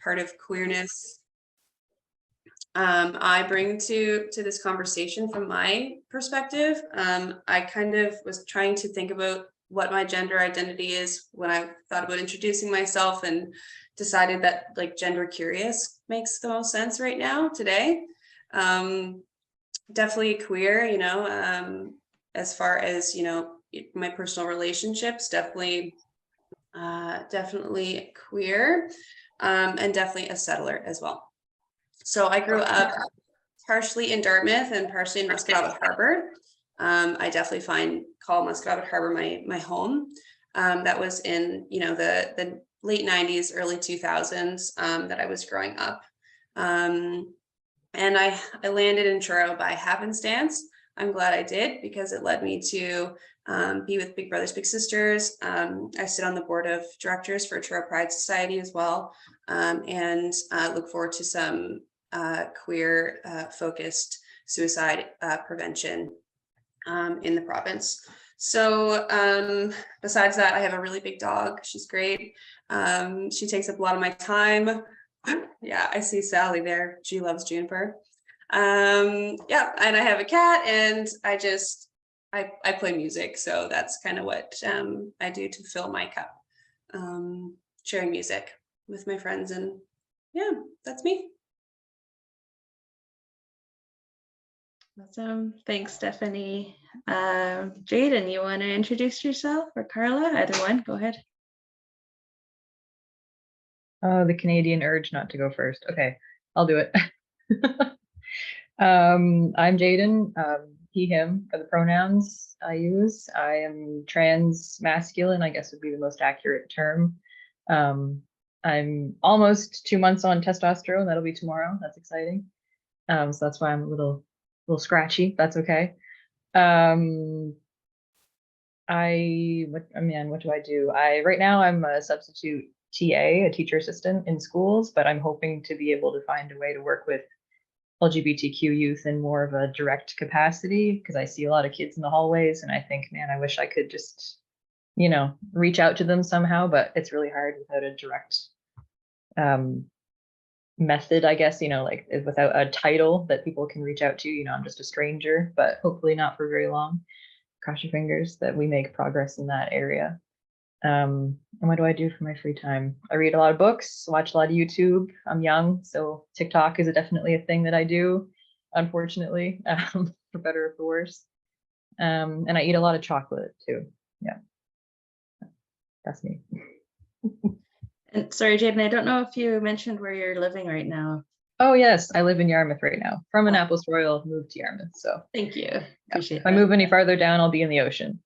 part of queerness I bring to this conversation from my perspective. I kind of was trying to think about what my gender identity is when I thought about introducing myself, and decided that like gender curious makes the most sense right now today. Um, Definitely queer, as far as, my personal relationships, definitely queer, and definitely a settler as well. So I grew up partially in Dartmouth and partially in Musquodoboit Harbor. I definitely call Musquodoboit Harbor my home. That was in the late 90s, early 2000s, that I was growing up. And I landed in Truro by happenstance. I'm glad I did, because it led me to be with Big Brothers Big Sisters. I sit on the board of directors for Truro Pride Society as well, and look forward to some queer focused suicide prevention in the province. So besides that, I have a really big dog. She's great. She takes up a lot of my time. Yeah, I see Sally there. She loves Juniper. Yeah, and I have a cat, and I play music. So that's kind of what I do to fill my cup. Sharing music with my friends, and yeah, that's me. Awesome. Thanks, Stephanie. Jaden, you want to introduce yourself, or Karla? Either one, go ahead. Oh, the Canadian urge not to go first. Okay, I'll do it. I'm Jaden, he, him for the pronouns I use. I am trans masculine, I guess would be the most accurate term. I'm almost 2 months on testosterone. That'll be tomorrow. That's exciting. So that's why I'm a little scratchy. That's okay. What do I do? Right now I'm a substitute TA, a teacher assistant in schools, but I'm hoping to be able to find a way to work with LGBTQ youth in more of a direct capacity, because I see a lot of kids in the hallways and I think, man, I wish I could just, reach out to them somehow, but it's really hard without a direct method, I guess, like without a title that people can reach out to. I'm just a stranger, but hopefully not for very long. Cross your fingers that we make progress in that area. And what do I do for my free time? I read a lot of books, watch a lot of YouTube. I'm young, so TikTok is definitely a thing that I do, unfortunately, for better or for worse. And I eat a lot of chocolate too. Yeah, that's me. And sorry, Jaden, I don't know if you mentioned where you're living right now. Oh yes, I live in Yarmouth right now. From Annapolis Royal, moved to Yarmouth. So thank you. Appreciate if I move any farther down, I'll be in the ocean.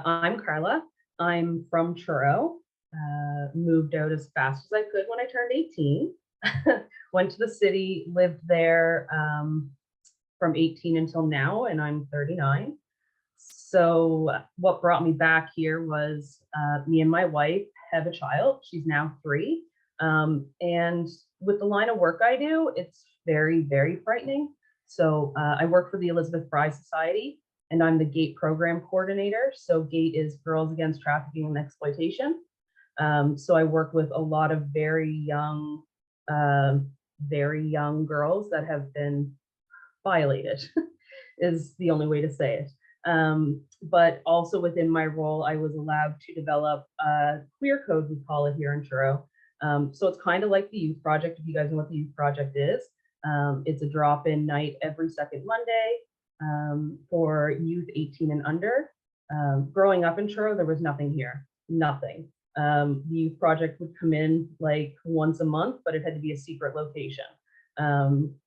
I'm Karla. I'm from Truro. Moved out as fast as I could when I turned 18. Went to the city, lived there from 18 until now, and I'm 39. So what brought me back here was me and my wife have a child. She's now 3. And with the line of work I do, it's very, very frightening. So I work for the Elizabeth Fry Society, and I'm the GATE program coordinator. So GATE is Girls Against Trafficking and Exploitation. So I work with a lot of very young girls that have been violated, is the only way to say it. But also within my role, I was allowed to develop a queer code, we call it here in Truro. So it's kind of like the Youth Project, if you guys know what the Youth Project is. It's a drop-in night every second Monday for youth 18 and under. Growing up in Truro, there was nothing here, nothing. The Youth Project would come in like once a month, but it had to be a secret location.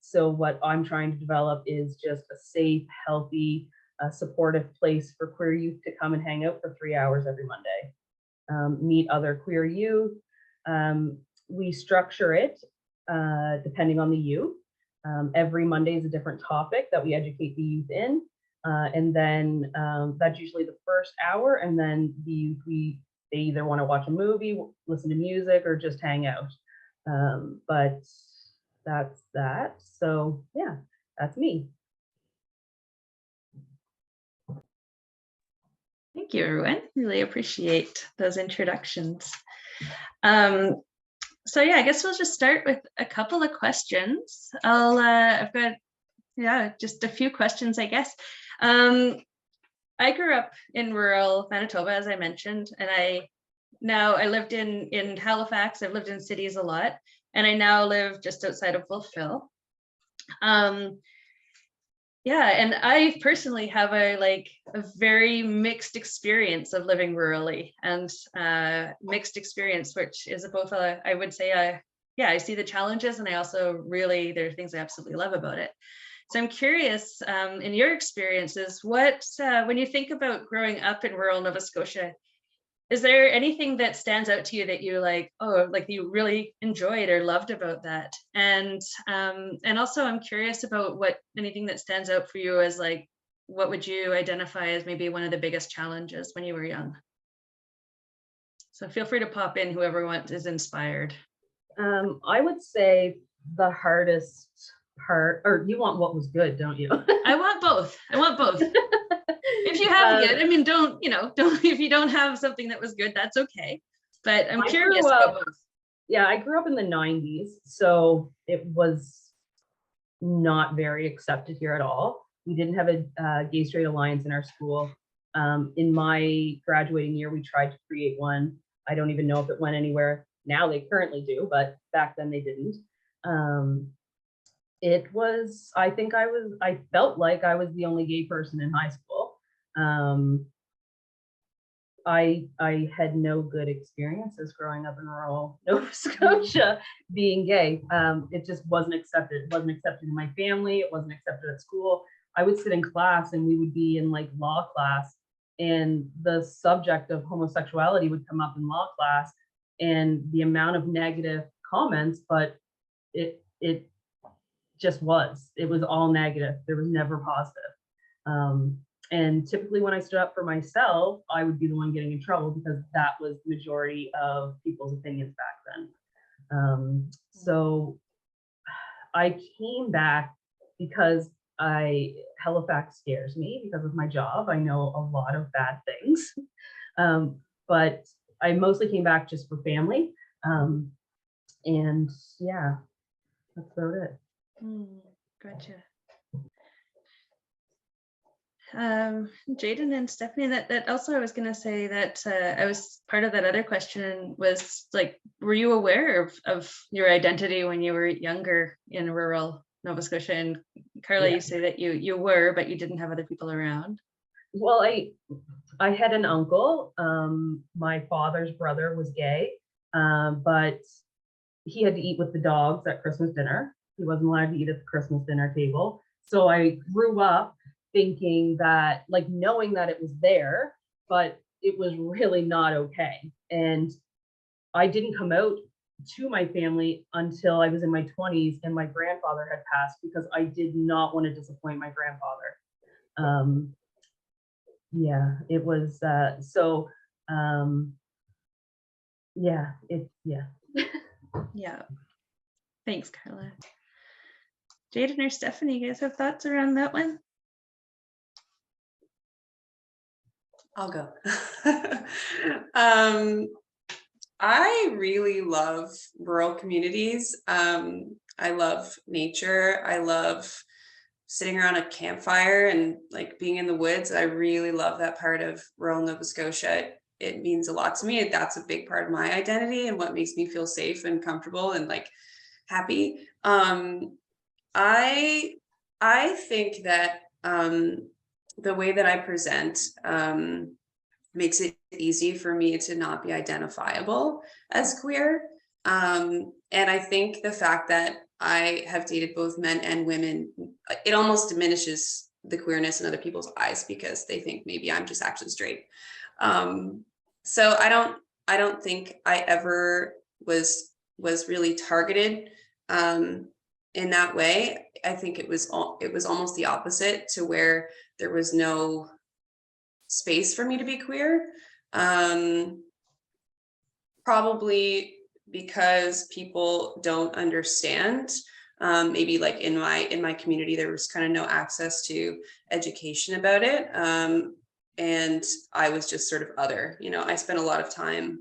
So what I'm trying to develop is just a safe, healthy, supportive place for queer youth to come and hang out for 3 hours every Monday. Meet other queer youth. We structure it depending on the youth. Every Monday is a different topic that we educate the youth in. And then that's usually the first hour. And then the youth, they either want to watch a movie, listen to music, or just hang out. But that's that. So yeah, that's me. Thank you, everyone. Really appreciate those introductions. So yeah, I guess we'll just start with a couple of questions. I've got, just a few questions, I guess. I grew up in rural Manitoba, as I mentioned, and I lived in Halifax. I've lived in cities a lot, and I now live just outside of Wolfville. And I personally have a very mixed experience of living rurally, and mixed experience, which is both I would say I see the challenges, and I also really, there are things I absolutely love about it. So I'm curious, in your experiences, when you think about growing up in rural Nova Scotia, is there anything that stands out to you that you you really enjoyed or loved about that? And also I'm curious about anything that stands out for you as what would you identify as maybe one of the biggest challenges when you were young? So feel free to pop in, whoever is inspired. I would say the hardest part, or you want what was good, don't you? I want both. If you have good, I mean, don't if you don't have something that was good, that's okay. But I'm curious about both. Yeah, I grew up in the 90s, so it was not very accepted here at all. We didn't have a gay straight alliance in our school. In my graduating year, we tried to create one. I don't even know if it went anywhere. Now they currently do, but back then they didn't. I felt like I was the only gay person in high school. I had no good experiences growing up in rural Nova Scotia being gay. It just wasn't accepted. It wasn't accepted in my family. It wasn't accepted at school. I would sit in class and we would be in law class, and the subject of homosexuality would come up in law class, and the amount of negative comments, but it just was. It was all negative. There was never positive. And typically when I stood up for myself, I would be the one getting in trouble because that was the majority of people's opinions back then. So I came back because Halifax scares me because of my job. I know a lot of bad things, but I mostly came back just for family. And yeah, that's about it. Gotcha. Jaden and Stephanie, that also I was going to say that I was part of that other question was were you aware of your identity when you were younger in rural Nova Scotia? And Karla, you say that you were, but you didn't have other people around. Well, I had an uncle. My father's brother was gay, but he had to eat with the dogs at Christmas dinner. He wasn't allowed to eat at the Christmas dinner table. So I grew up thinking that, knowing that it was there, but it was really not okay. And I didn't come out to my family until I was in my 20s and my grandfather had passed, because I did not want to disappoint my grandfather. Yeah, it was, Yeah. Thanks, Karla. Jaden or Stephanie, you guys have thoughts around that one? I'll go. I really love rural communities. I love nature. I love sitting around a campfire and being in the woods. I really love that part of rural Nova Scotia. It means a lot to me. That's a big part of my identity and what makes me feel safe and comfortable and happy. I think that the way that I present makes it easy for me to not be identifiable as queer. And I think the fact that I have dated both men and women, it almost diminishes the queerness in other people's eyes because they think maybe I'm just actually straight. So I don't think I ever was really targeted in that way. I think it was almost the opposite, to where there was no space for me to be queer. Probably because people don't understand. Maybe in my community, there was kind of no access to education about it. and I was just sort of other. You know, I spent a lot of time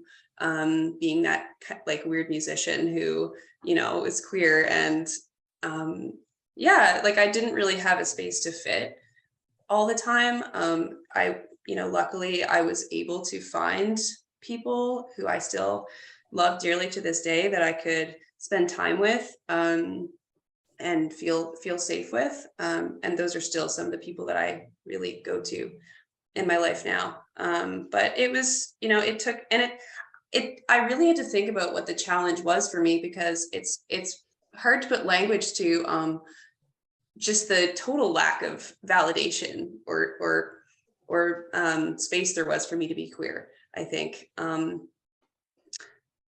being that like weird musician who, you know, is queer, and yeah, like I didn't really have a space to fit all the time. You know, luckily I was able to find people who I still love dearly to this day that I could spend time with, and feel safe with. And those are still some of the people that I really go to in my life now. But it was, you know, it took, and I really had to think about what the challenge was for me, because it's hard to put language to just the total lack of validation or space there was for me to be queer, I think.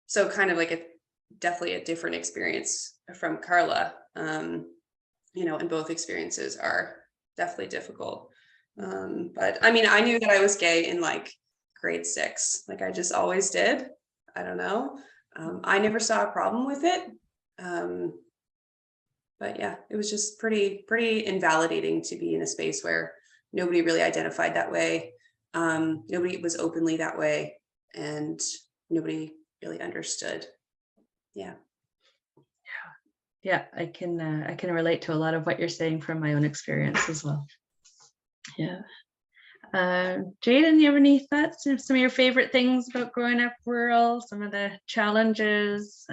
So kind of like definitely a different experience from Karla. You know, and both experiences are definitely difficult. But I mean, I knew that I was gay in like grade 6, like I just always did. I don't know. I never saw a problem with it. But yeah, it was just pretty invalidating to be in a space where nobody really identified that way. Nobody was openly that way, and nobody really understood. Yeah. Yeah, I can relate to a lot of what you're saying from my own experience as well. Yeah. Jaden, you have any thoughts? Some of your favorite things about growing up rural, some of the challenges?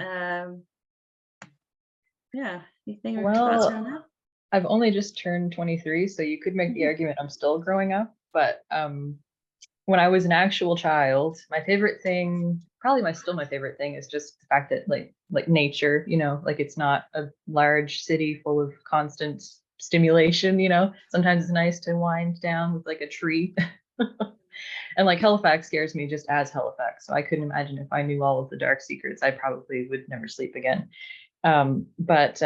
Yeah, anything or thoughts around that? I've only just turned 23, so you could make the argument I'm still growing up. But when I was an actual child, my favorite thing, probably still my favorite thing, is just the fact that like nature, you know, like it's not a large city full of constant stimulation, you know. Sometimes it's nice to wind down with like a tree. And like Halifax scares me just as Halifax. So I couldn't imagine if I knew all of the dark secrets, I probably would never sleep again. But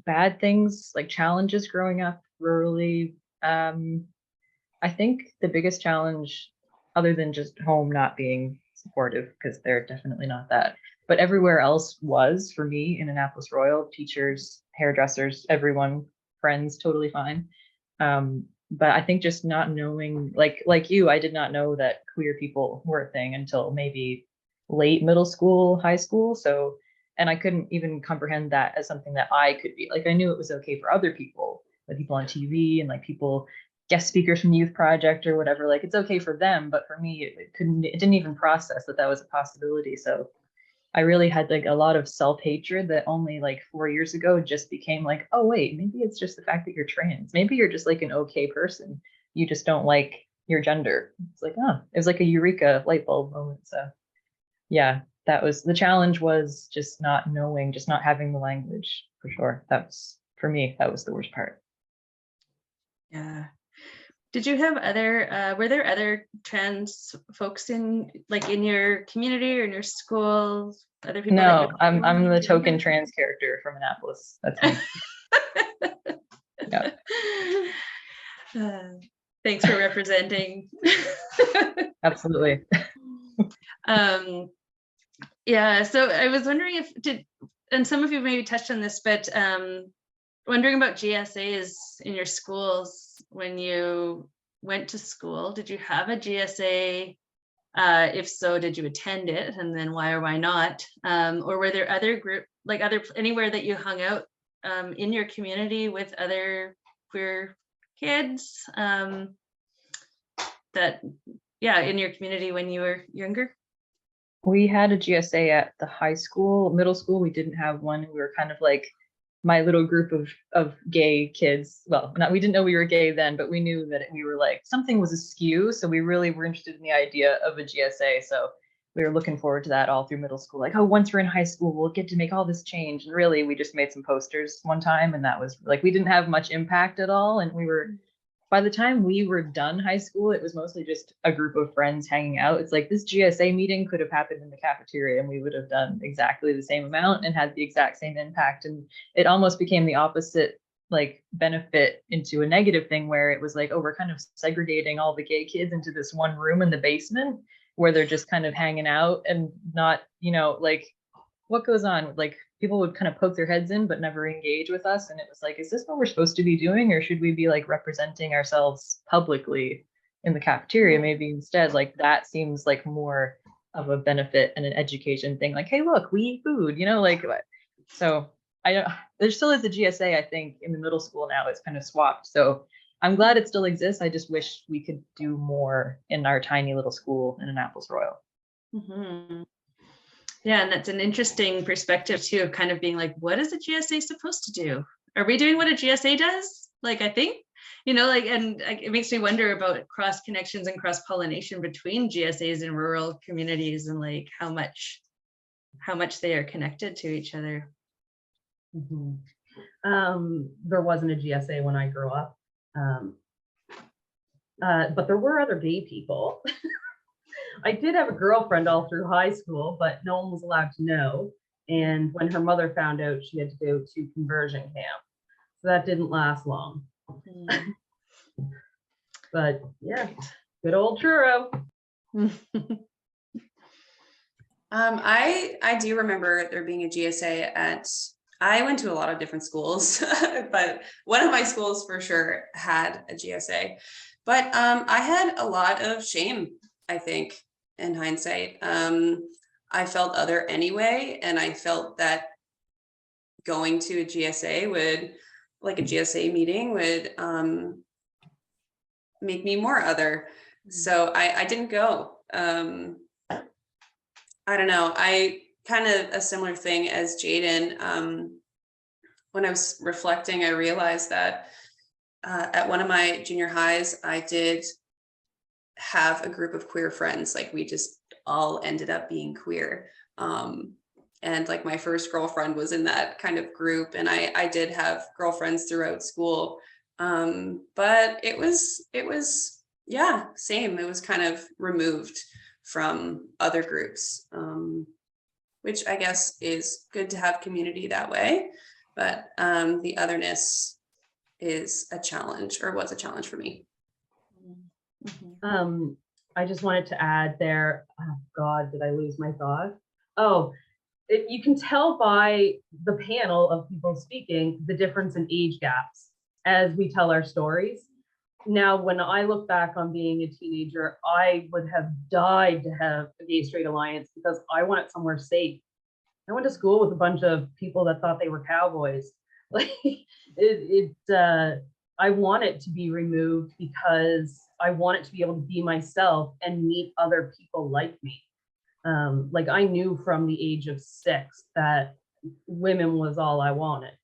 bad things, like challenges growing up rurally, I think the biggest challenge, other than just home not being supportive, because they're definitely not that, but everywhere else was, for me in Annapolis Royal, teachers, hairdressers, everyone, friends, totally fine. But I think just not knowing, like you, I did not know that queer people were a thing until maybe late middle school, high school. So, and I couldn't even comprehend that as something that I could be. Like I knew it was okay for other people, like people on TV and like people, guest speakers from Youth Project or whatever, like it's okay for them, but for me it didn't even process that was a possibility. So I really had like a lot of self-hatred that only like 4 years ago just became like, oh wait, maybe it's just the fact that you're trans, maybe you're just like an okay person, you just don't like your gender. It's like, oh, it was like a eureka light bulb moment. So yeah, that was the challenge, was just not knowing, just not having the language, for sure. That's, for me, that was the worst part. Yeah. Did you have other, were there other trans folks in your community or in your school? Other people? No, I'm the token trans character from Annapolis. That's me. Yeah. Thanks for representing. Absolutely. Yeah, so I was wondering and some of you maybe touched on this, but wondering about GSAs in your schools when you went to school. Did you have a GSA? If so, did you attend it? And then why or why not? Or were there other anywhere that you hung out in your community with other queer kids in your community when you were younger? We had a GSA at the high school. Middle school, we didn't have one. We were kind of like my little group of gay kids. Well, we didn't know we were gay then, but we knew that we were like, something was askew. So we really were interested in the idea of a GSA. So we were looking forward to that all through middle school. Like, oh, once we're in high school, we'll get to make all this change. And really, we just made some posters one time. And that was like, we didn't have much impact at all. And by the time we were done high school, it was mostly just a group of friends hanging out. It's like this GSA meeting could have happened in the cafeteria and we would have done exactly the same amount and had the exact same impact. And it almost became the opposite, like benefit into a negative thing, where it was like, oh, we're kind of segregating all the gay kids into this one room in the basement where they're just kind of hanging out and not, like what goes on? Like people would kind of poke their heads in, but never engage with us. And it was like, is this what we're supposed to be doing? Or should we be like representing ourselves publicly in the cafeteria, maybe instead, like that seems like more of a benefit and an education thing. Like, hey, look, we eat food, you know, like what? So I don't, there still is a GSA, I think, in the middle school now. It's kind of swapped. So I'm glad it still exists. I just wish we could do more in our tiny little school in Annapolis Royal. Mm-hmm. Yeah, and that's an interesting perspective too, of kind of being like, what is a GSA supposed to do? Are we doing what a GSA does? Like, I think, you know, like, and it makes me wonder about cross connections and cross pollination between GSAs and rural communities, and like how much they are connected to each other. Mhm. There wasn't a GSA when I grew up, but there were other gay people. I did have a girlfriend all through high school, but no one was allowed to know. And when her mother found out, she had to go to conversion camp. So that didn't last long. But yeah, good old churro. I do remember there being a GSA at, I went to a lot of different schools, but one of my schools for sure had a GSA. But I had a lot of shame, I think, in hindsight. I felt other anyway, and I felt that going to a GSA would, like a GSA meeting would make me more other. So I didn't go. I don't know. I kind of a similar thing as Jaden. When I was reflecting, I realized that at one of my junior highs, I did have a group of queer friends. Like we just all ended up being queer. And like my first girlfriend was in that kind of group, and I did have girlfriends throughout school. But it was yeah, same. It was kind of removed from other groups, which I guess is good to have community that way. But the otherness is a challenge, or was a challenge for me. I just wanted to add there, oh God, did I lose my thought? Oh, you can tell by the panel of people speaking the difference in age gaps as we tell our stories. Now, when I look back on being a teenager, I would have died to have a gay straight alliance because I wanted somewhere safe. I went to school with a bunch of people that thought they were cowboys. Like I want it to be removed because I want it to be able to be myself and meet other people like me. Like I knew from the age of 6 that women was all I wanted.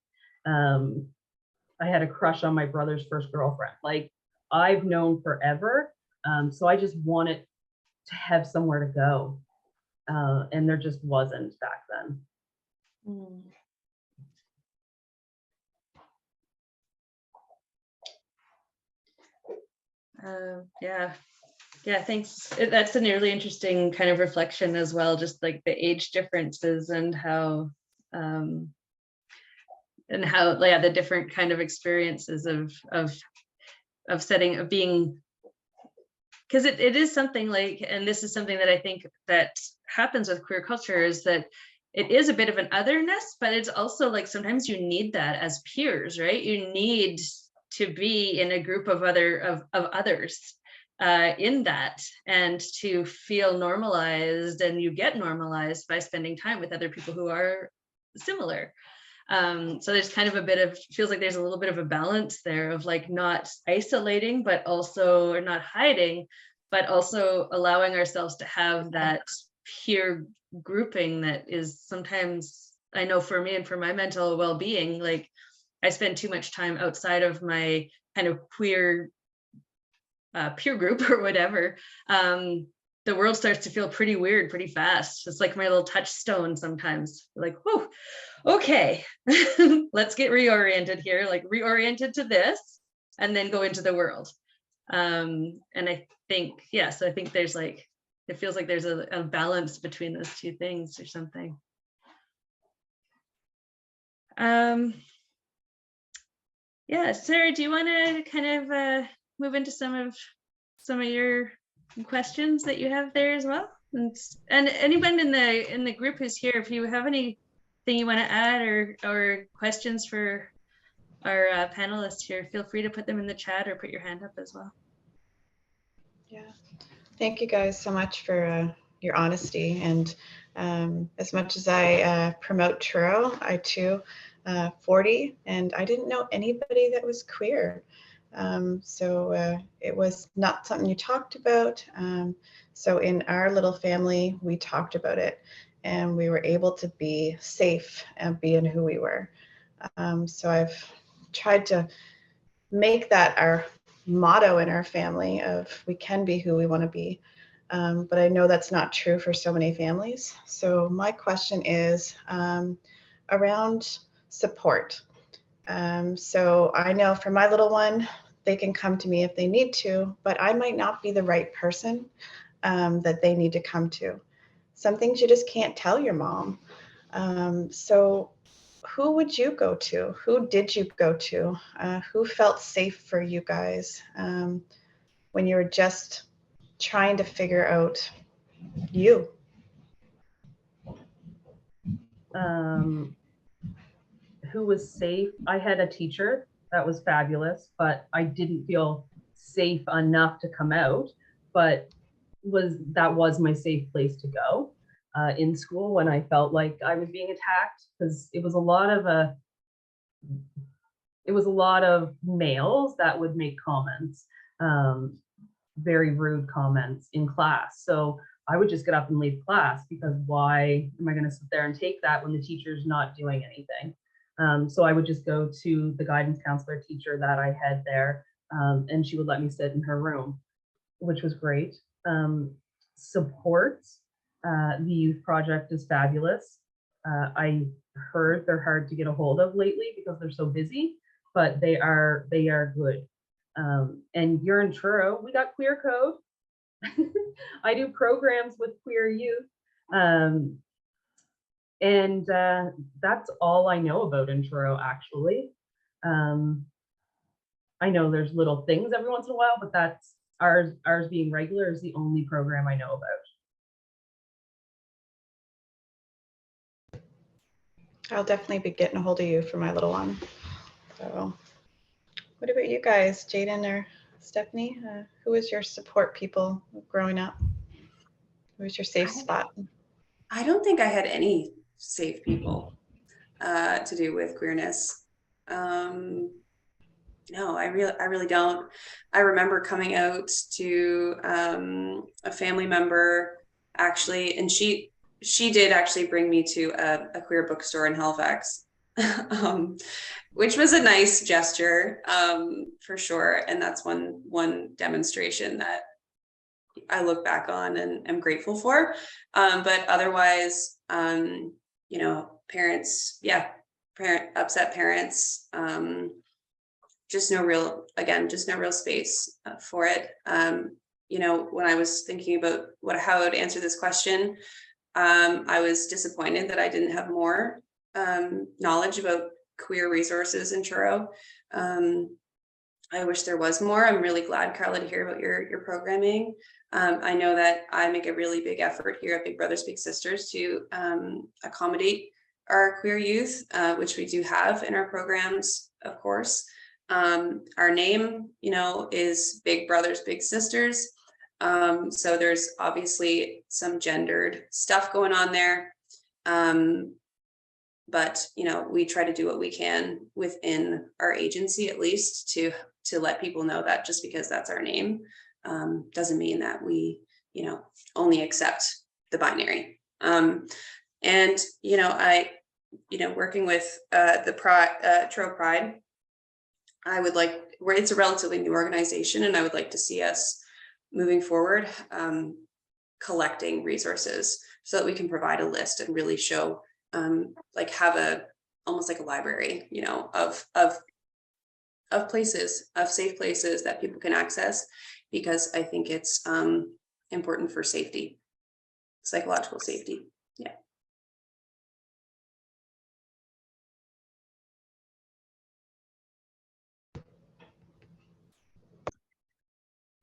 I had a crush on my brother's first girlfriend. Like I've known forever. So I just wanted to have somewhere to go. And there just wasn't back then. Yeah, thanks. That's a really interesting kind of reflection as well, just like the age differences and how the different kind of experiences of setting, of being, because it is something like, and this is something that I think that happens with queer culture, is that it is a bit of an otherness, but it's also like sometimes you need that as peers, right? You need to be in a group of others in that, and to feel normalized, and you get normalized by spending time with other people who are similar. So there's kind of feels like there's a little bit of a balance there of like not isolating, but also, or not hiding, but also allowing ourselves to have that peer grouping that is sometimes, I know for me and for my mental well-being, like I spend too much time outside of my kind of queer peer group or whatever. The world starts to feel pretty weird pretty fast. It's like my little touchstone sometimes. Like, whoa, okay, let's get reoriented here, like reoriented to this, and then go into the world. And I think, yes, I think there's like, it feels like there's a balance between those two things or something. Yeah, Sarah, do you want to kind of move into some of your questions that you have there as well? And anyone in the group who's here, if you have anything you want to add or questions for our panelists here, feel free to put them in the chat or put your hand up as well. Yeah. Thank you guys so much for your honesty. And as much as I promote Truro, I too 40, and I didn't know anybody that was queer. So it was not something you talked about. So in our little family, we talked about it, and we were able to be safe and being who we were. So I've tried to make that our motto in our family of we can be who we want to be. But I know that's not true for so many families. So my question is around support. So I know for my little one, they can come to me if they need to, but I might not be the right person that they need to come to. Some things you just can't tell your mom. So who would you go to? Who did you go to? Who felt safe for you guys when you were just trying to figure out you? Who was safe? I had a teacher that was fabulous, but I didn't feel safe enough to come out. But that was my safe place to go in school when I felt like I was being attacked, because it was a lot of males that would make comments, very rude comments in class. So I would just get up and leave class, because why am I going to sit there and take that when the teacher's not doing anything? So I would just go to the guidance counselor teacher that I had there, and she would let me sit in her room, which was great. Support, the youth project is fabulous. I heard they're hard to get a hold of lately because they're so busy, but they are good. And you're in Truro, we got Queer Code. I do programs with queer youth. And that's all I know about in Truro, actually. I know there's little things every once in a while, but that's ours being regular is the only program I know about. I'll definitely be getting a hold of you for my little one. So what about you guys, Jaden or Stephanie? Who was your support people growing up? Who was your safe spot? I don't think I had any safe people to do with queerness. No, I really don't. I remember coming out to a family member actually, and she did actually bring me to a queer bookstore in Halifax, which was a nice gesture for sure. And that's one demonstration that I look back on and am grateful for. But otherwise, you know, parents, upset parents, just no real space for it. You know, when I was thinking about how I would answer this question, I was disappointed that I didn't have more knowledge about queer resources in Truro. I wish there was more. I'm really glad, Karla, to hear about your programming. I know that I make a really big effort here at Big Brothers Big Sisters to accommodate our queer youth, which we do have in our programs, of course. Our name, you know, is Big Brothers Big Sisters. So there's obviously some gendered stuff going on there. But, you know, we try to do what we can within our agency, at least to let people know that just because that's our name doesn't mean that we, you know, only accept the binary. And, you know, working with the Truro Pride, it's a relatively new organization, and I would like to see us moving forward, collecting resources so that we can provide a list and really show, have almost like a library, you know, of places, of safe places that people can access, because I think it's important for safety, psychological safety. Yeah.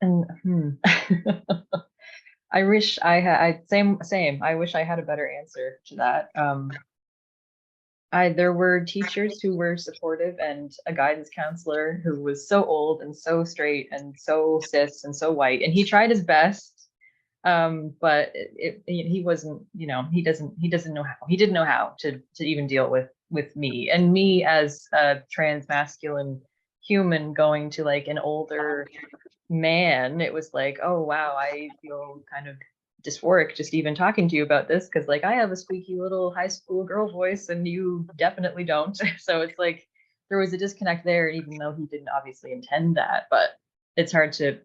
And I wish I had same. I wish I had a better answer to that. There were teachers who were supportive and a guidance counselor who was so old and so straight and so cis and so white, and he tried his best. But he wasn't, he didn't know how to even deal with me, and me as a trans masculine human going to like an older man. It was like, oh wow, I feel kind of dysphoric just even talking to you about this, because like I have a squeaky little high school girl voice and you definitely don't. So it's like there was a disconnect there, even though he didn't obviously intend that. But it's hard to,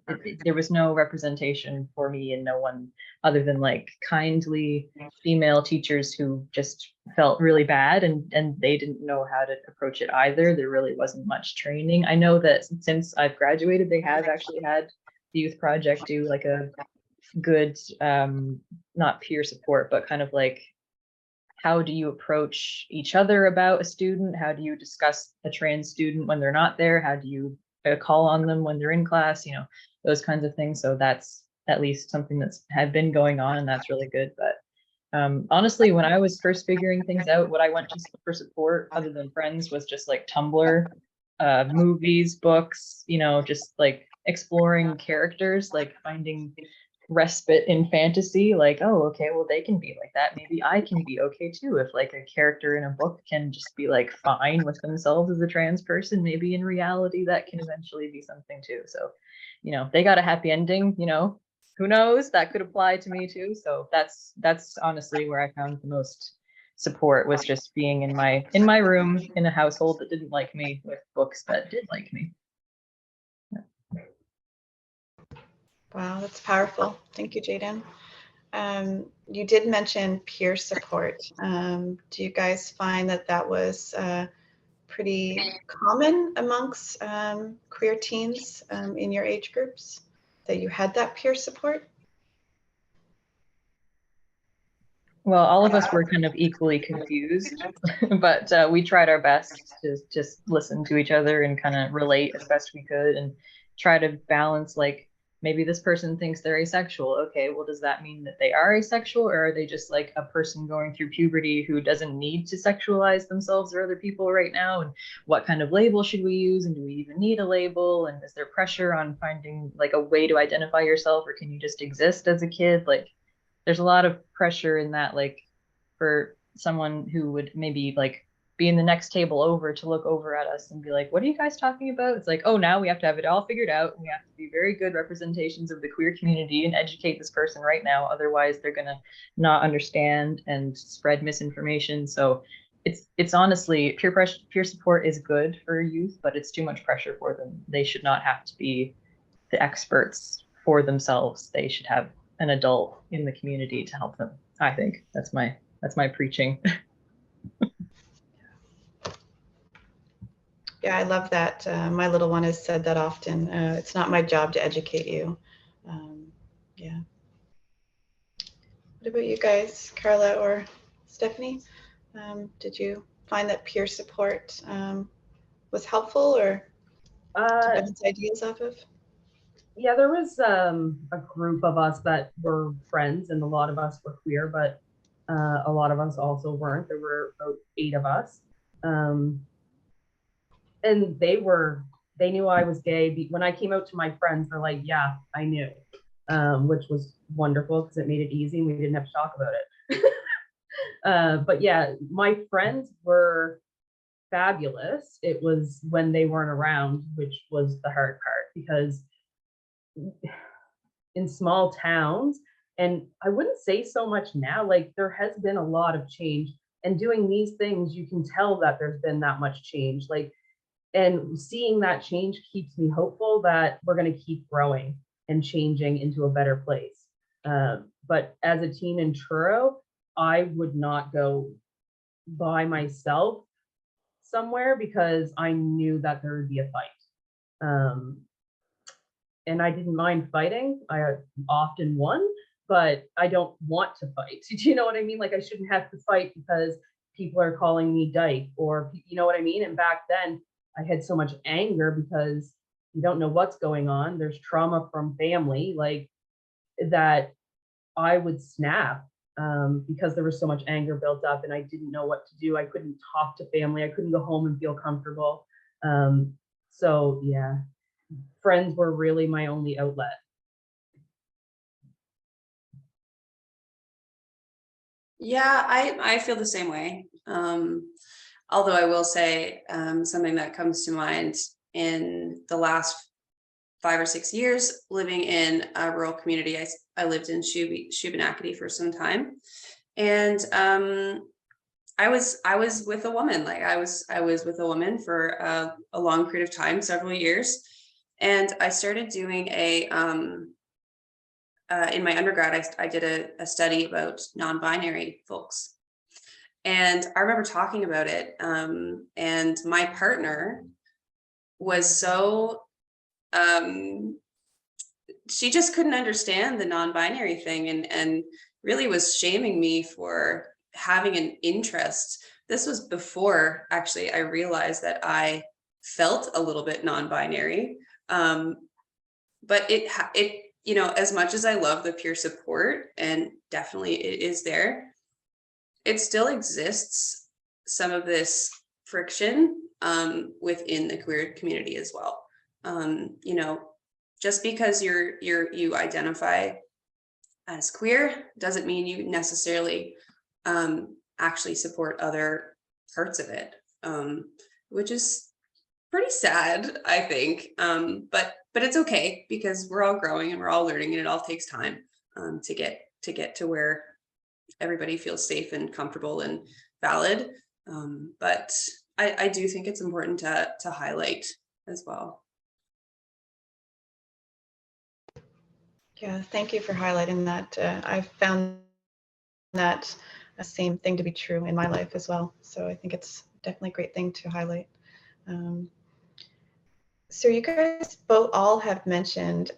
there was no representation for me, and no one other than like kindly female teachers who just felt really bad, and they didn't know how to approach it either. There really wasn't much training. I know that since I've graduated, they have actually had the youth project do like a good not peer support, but kind of like, how do you approach each other about a student? How do you discuss a trans student when they're not there? How do you call on them when they're in class? Those kinds of things. So that's at least something that's had been going on, and that's really good. But honestly, when I was first figuring things out, what I went to for support other than friends was just like Tumblr, movies, books, just like exploring characters, like finding respite in fantasy, like, oh, okay, well, they can be like that, maybe I can be okay too. If like a character in a book can just be like fine with themselves as a trans person, maybe in reality that can eventually be something too. So they got a happy ending, who knows, that could apply to me too. So that's honestly where I found the most support, was just being in my room in a household that didn't like me, with books that did like me. Wow, that's powerful. Thank you, Jaden. You did mention peer support. Do you guys find that was pretty common amongst queer teens in your age groups, that you had that peer support? Well, all of us were kind of equally confused, but we tried our best to just listen to each other and kind of relate as best we could, and try to balance, like, maybe this person thinks they're asexual. Okay, well, does that mean that they are asexual, or are they just like a person going through puberty who doesn't need to sexualize themselves or other people right now? And what kind of label should we use? And do we even need a label? And is there pressure on finding like a way to identify yourself, or can you just exist as a kid? Like, there's a lot of pressure in that, like, for someone who would maybe like be in the next table over to look over at us and be like, what are you guys talking about? It's like, oh, now we have to have it all figured out. We have to be very good representations of the queer community and educate this person right now. Otherwise, they're going to not understand and spread misinformation. So it's honestly, peer support is good for youth, but it's too much pressure for them. They should not have to be the experts for themselves. They should have an adult in the community to help them. I think that's my preaching. Yeah, I love that. My little one has said that often. It's not my job to educate you. Yeah. What about you guys, Karla or Stephanie? Did you find that peer support was helpful, or to bounce ideas off of? Yeah, there was a group of us that were friends, and a lot of us were queer, but a lot of us also weren't. There were about 8 of us. And they knew I was gay. When I came out to my friends, they're like, yeah, I knew, which was wonderful because it made it easy and we didn't have to talk about it. But yeah, my friends were fabulous. It was when they weren't around, which was the hard part, because in small towns, and I wouldn't say so much now, like there has been a lot of change, and doing these things, you can tell that there's been that much change. Like, and seeing that change keeps me hopeful that we're going to keep growing and changing into a better place. But as a teen in Truro, I would not go by myself somewhere because I knew that there would be a fight. And I didn't mind fighting. I often won, but I don't want to fight. Do you know what I mean? Like, I shouldn't have to fight because people are calling me dyke, or you know what I mean? And back then, I had so much anger because you don't know what's going on. There's trauma from family, like, that I would snap because there was so much anger built up and I didn't know what to do. I couldn't talk to family. I couldn't go home and feel comfortable. So yeah, friends were really my only outlet. Yeah, I feel the same way. Although I will say something that comes to mind in the last 5 or 6 years living in a rural community. I lived in Shubenacadie for some time, and I was with a woman. Like I was with a woman for a long period of time, several years, and I started doing a in my undergrad. I did a study about non-binary folks, and I remember talking about it. And my partner was so she just couldn't understand the non-binary thing, and really was shaming me for having an interest. This was before actually I realized that I felt a little bit non-binary. But it, you know, as much as I love the peer support, and definitely it is there, it still exists some of this friction within the queer community as well. You know, just because you identify as queer doesn't mean you necessarily actually support other parts of it, which is pretty sad, I think. But it's okay, because we're all growing and we're all learning, and it all takes time to get to where everybody feels safe and comfortable and valid. But I do think it's important to highlight as well. Yeah, thank you for highlighting that. I've found that same thing to be true in my life as well. So I think it's definitely a great thing to highlight. So you guys all have mentioned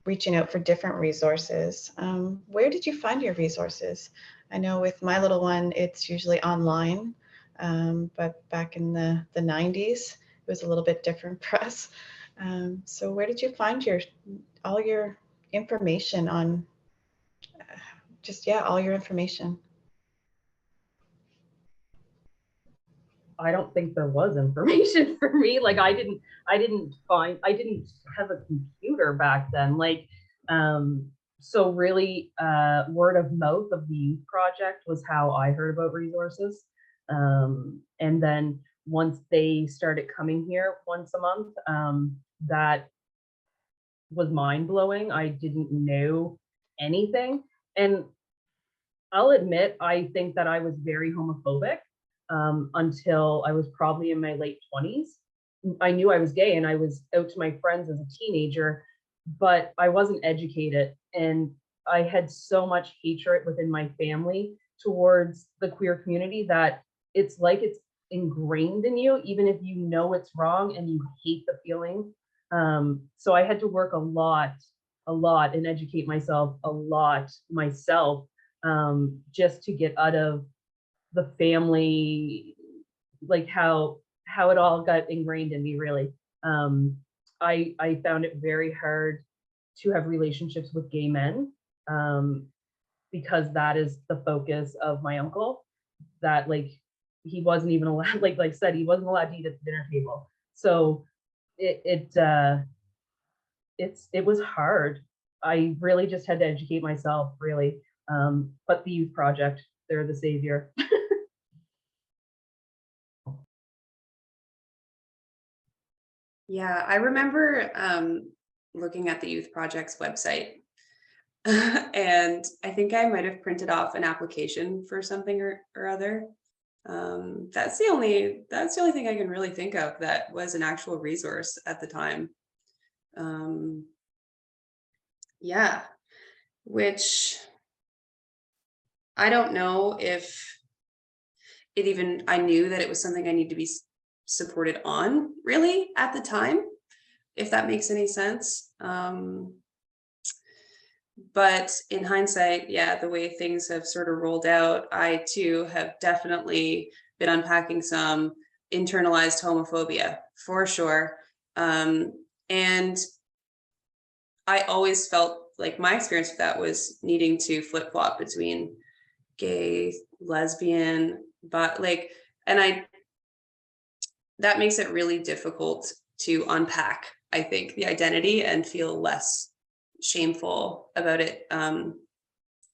reaching out for different resources. Where did you find your resources? I know with my little one, it's usually online, but back in the 90s, it was a little bit different for us. So where did you find all your information on all your information? I don't think there was information for me. Like I didn't have a computer back then. Like, so really word of mouth of the youth project was how I heard about resources. And then once they started coming here once a month, that was mind blowing. I didn't know anything. And I'll admit, I think that I was very homophobic until I was probably in my late 20s. I knew I was gay and I was out to my friends as a teenager, but I wasn't educated. And I had so much hatred within my family towards the queer community that it's like it's ingrained in you, even if you know it's wrong and you hate the feeling. So I had to work a lot and educate myself a lot myself, just to get out of the family, like how it all got ingrained in me, really. I found it very hard to have relationships with gay men, because that is the focus of my uncle, that like he wasn't even allowed, like I said, he wasn't allowed to eat at the dinner table. So it was hard. I really just had to educate myself, really. But the youth project, they're the savior. Yeah, I remember looking at the youth project's website, and I think I might have printed off an application for something or other. That's the only thing I can really think of that was an actual resource at the time. Yeah, which I don't know if I knew that it was something I need to be supported on really at the time, if that makes any sense. But in hindsight, yeah, the way things have sort of rolled out, I too have definitely been unpacking some internalized homophobia for sure. And I always felt like my experience with that was needing to flip-flop between gay, lesbian, but like, and that makes it really difficult to unpack, I think, the identity and feel less shameful about it.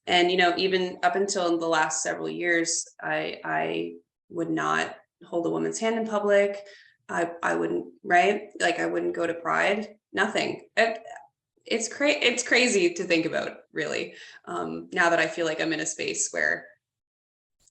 And, you know, even up until the last several years, I would not hold a woman's hand in public. I wouldn't, right? Like I wouldn't go to Pride, nothing. It's crazy to think about, really. Now that I feel like I'm in a space where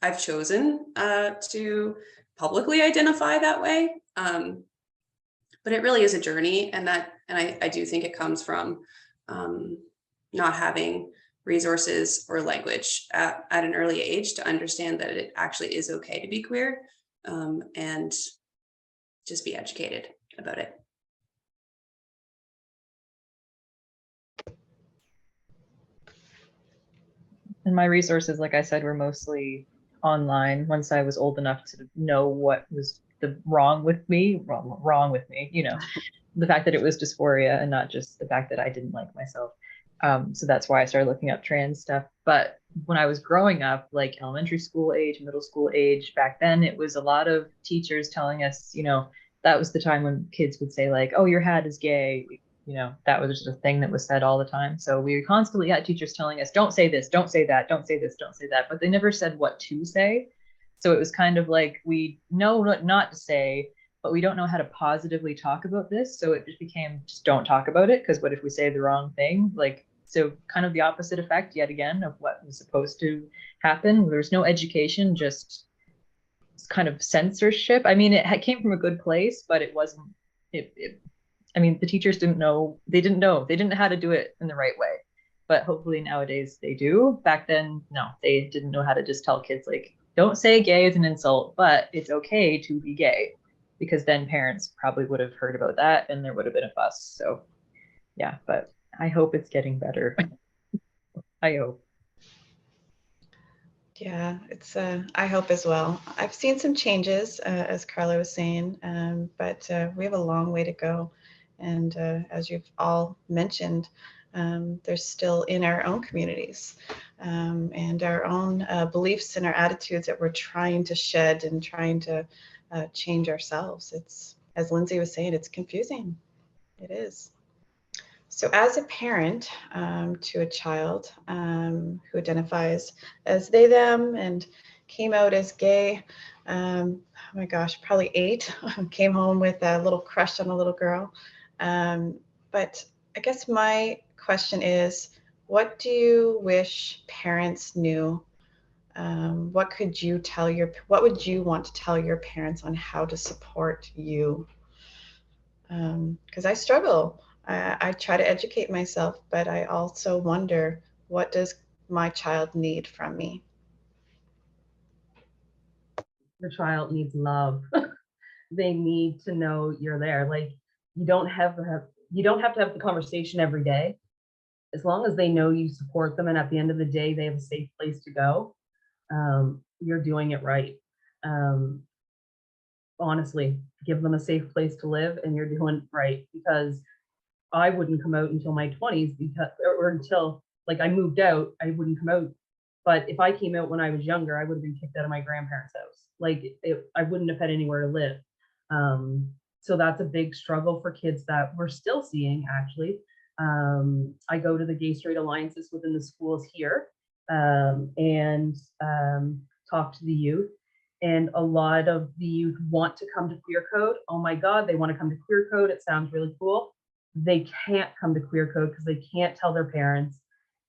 I've chosen to publicly identify that way. But it really is a journey, and I do think it comes from not having resources or language at an early age to understand that it actually is okay to be queer, and just be educated about it. And my resources, like I said, were mostly online once I was old enough to know what was wrong with me, you know, the fact that it was dysphoria and not just the fact that I didn't like myself. So that's why I started looking up trans stuff. But when I was growing up, like elementary school age, middle school age, back then, it was a lot of teachers telling us, you know, that was the time when kids would say like, oh, your hat is gay. You know, that was just a thing that was said all the time. So we constantly had teachers telling us, don't say this, don't say that, don't say this, don't say that. But they never said what to say. So it was kind of like, we know what not to say, but we don't know how to positively talk about this. So it just became, just don't talk about it, because what if we say the wrong thing? Like, so kind of the opposite effect yet again of what was supposed to happen. There was no education, just kind of censorship. I mean, it came from a good place, but it wasn't, I mean, the teachers didn't know, they didn't know how to do it in the right way. But hopefully nowadays they do. Back then, no, they didn't know how to just tell kids like, don't say gay is an insult, but it's okay to be gay, because then parents probably would have heard about that and there would have been a fuss. So yeah, but I hope it's getting better. I hope. Yeah, it's I hope as well. I've seen some changes, as Karla was saying, but we have a long way to go. And as you've all mentioned, there's still in our own communities and our own beliefs and our attitudes that we're trying to shed and trying to change ourselves. It's, as Lindsay was saying, it's confusing. It is. So as a parent to a child who identifies as they, them, and came out as gay, oh my gosh, probably 8, came home with a little crush on a little girl. But I guess my question is, what do you wish parents knew? What would you want to tell your parents on how to support you? Because I struggle. I try to educate myself, but I also wonder, what does my child need from me? Your child needs love. They need to know you're there. Like, you don't have to have the conversation every day. As long as they know you support them, and at the end of the day they have a safe place to go, you're doing it right. Honestly, give them a safe place to live and you're doing it right, because I wouldn't come out until my 20s, because or until like I moved out, I wouldn't come out. But if I came out when I was younger, I would have been kicked out of my grandparents' house. Like, I wouldn't have had anywhere to live. So that's a big struggle for kids that we're still seeing, actually. I go to the gay straight alliances within the schools here, and talk to the youth. And a lot of the youth want to come to Queer Code. Oh my God, they want to come to Queer Code. It sounds really cool. They can't come to Queer Code because they can't tell their parents.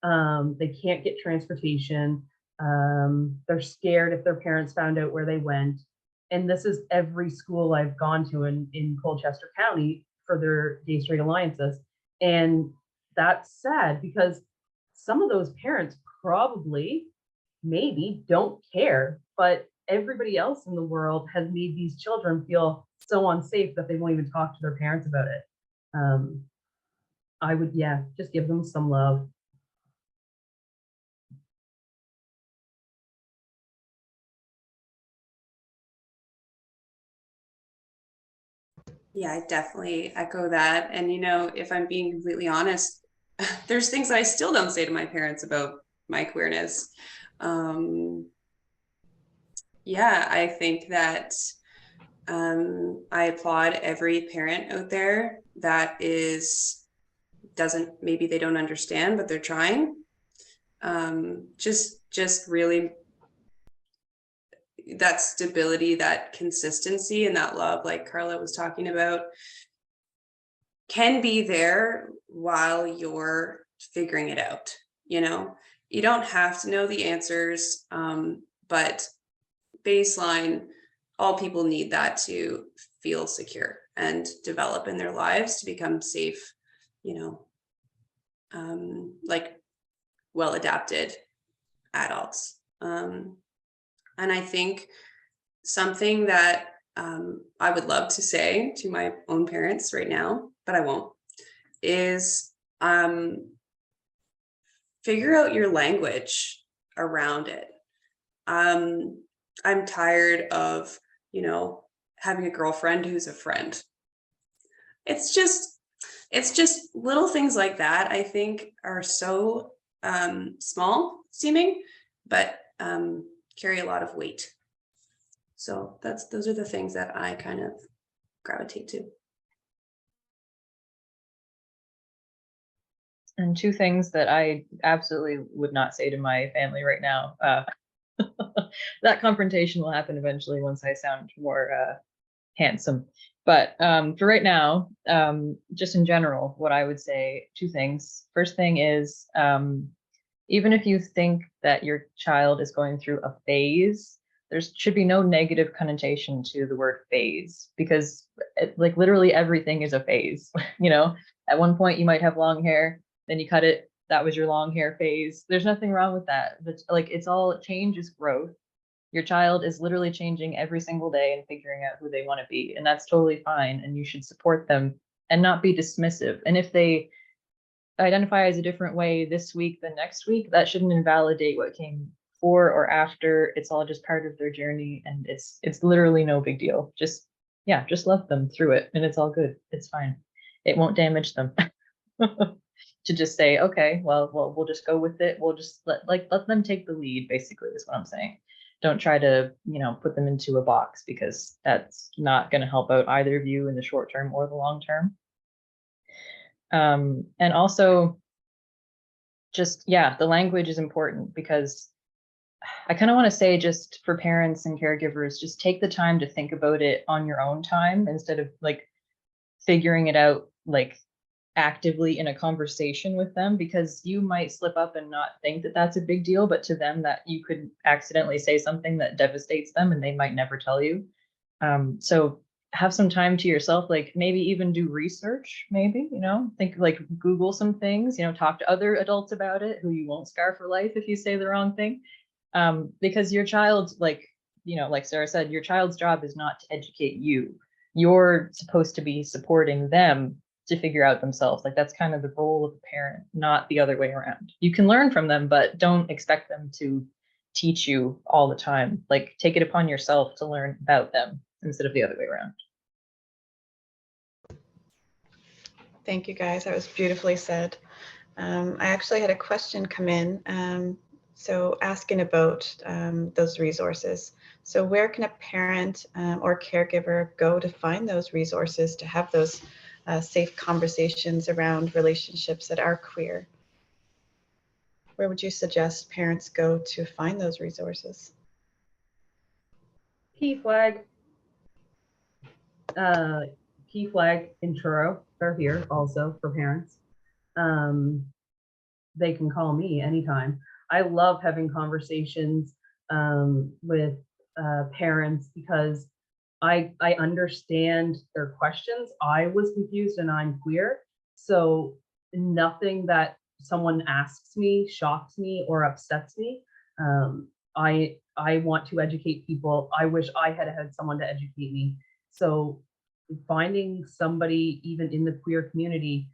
They can't get transportation. They're scared if their parents found out where they went. And this is every school I've gone to in Colchester County for their gay straight alliances. And that's sad, because some of those parents probably, maybe, don't care, but everybody else in the world has made these children feel so unsafe that they won't even talk to their parents about it. I would, yeah, just give them some love. Yeah, I definitely echo that. And, you know, if I'm being completely honest, there's things that I still don't say to my parents about my queerness. Yeah, I think that I applaud every parent out there that maybe they don't understand, but they're trying. Just really that stability, that consistency, and that love, like Karla was talking about, can be there while you're figuring it out. You don't have to know the answers, but baseline, all people need that to feel secure and develop in their lives to become safe, like well adapted adults. And I think something that I would love to say to my own parents right now, but I won't, is figure out your language around it. I'm tired of, having a girlfriend who's a friend. It's just little things like that, I think, are so small seeming, but carry a lot of weight. So those are the things that I kind of gravitate to. And two things that I absolutely would not say to my family right now. That confrontation will happen eventually once I sound more handsome. But for right now, just in general, what I would say, two things. First thing is, even if you think that your child is going through a phase, there should be no negative connotation to the word phase, because like literally everything is a phase. At one point you might have long hair, then you cut it, that was your long hair phase. There's nothing wrong with that. But like, it's all, change is growth. Your child is literally changing every single day and figuring out who they want to be, and that's totally fine, and you should support them and not be dismissive. And if they identify as a different way this week than next week, that shouldn't invalidate what came before or after. It's all just part of their journey, and it's literally no big deal. Just love them through it, and it's all good. It's fine. It won't damage them. To just say, okay, well, we'll just go with it. We'll just let them take the lead, basically, is what I'm saying. Don't try to, put them into a box, because that's not going to help out either of you in the short term or the long term. And also, just, the language is important, because I kind of want to say, just for parents and caregivers, just take the time to think about it on your own time, instead of like figuring it out like actively in a conversation with them, because you might slip up and not think that that's a big deal, but to them that you could accidentally say something that devastates them, and they might never tell you. So have some time to yourself, like maybe even do research, maybe, think, like Google some things, talk to other adults about it who you won't scar for life if you say the wrong thing. Because your child, like Sarah said, your child's job is not to educate you. You're supposed to be supporting them to figure out themselves. Like, that's kind of the role of a parent, not the other way around. You can learn from them, but don't expect them to teach you all the time. Like, take it upon yourself to learn about them instead of the other way around. Thank you, guys. That was beautifully said. I actually had a question come in. So asking about those resources. So where can a parent or caregiver go to find those resources to have those safe conversations around relationships that are queer? Where would you suggest parents go to find those resources? Key Flag in Truro are here also for parents. They can call me anytime. I love having conversations with parents, because I understand their questions. I was confused, and I'm queer, so nothing that someone asks me shocks me or upsets me. I want to educate people. I wish I had had someone to educate me. So finding somebody, even in the queer community,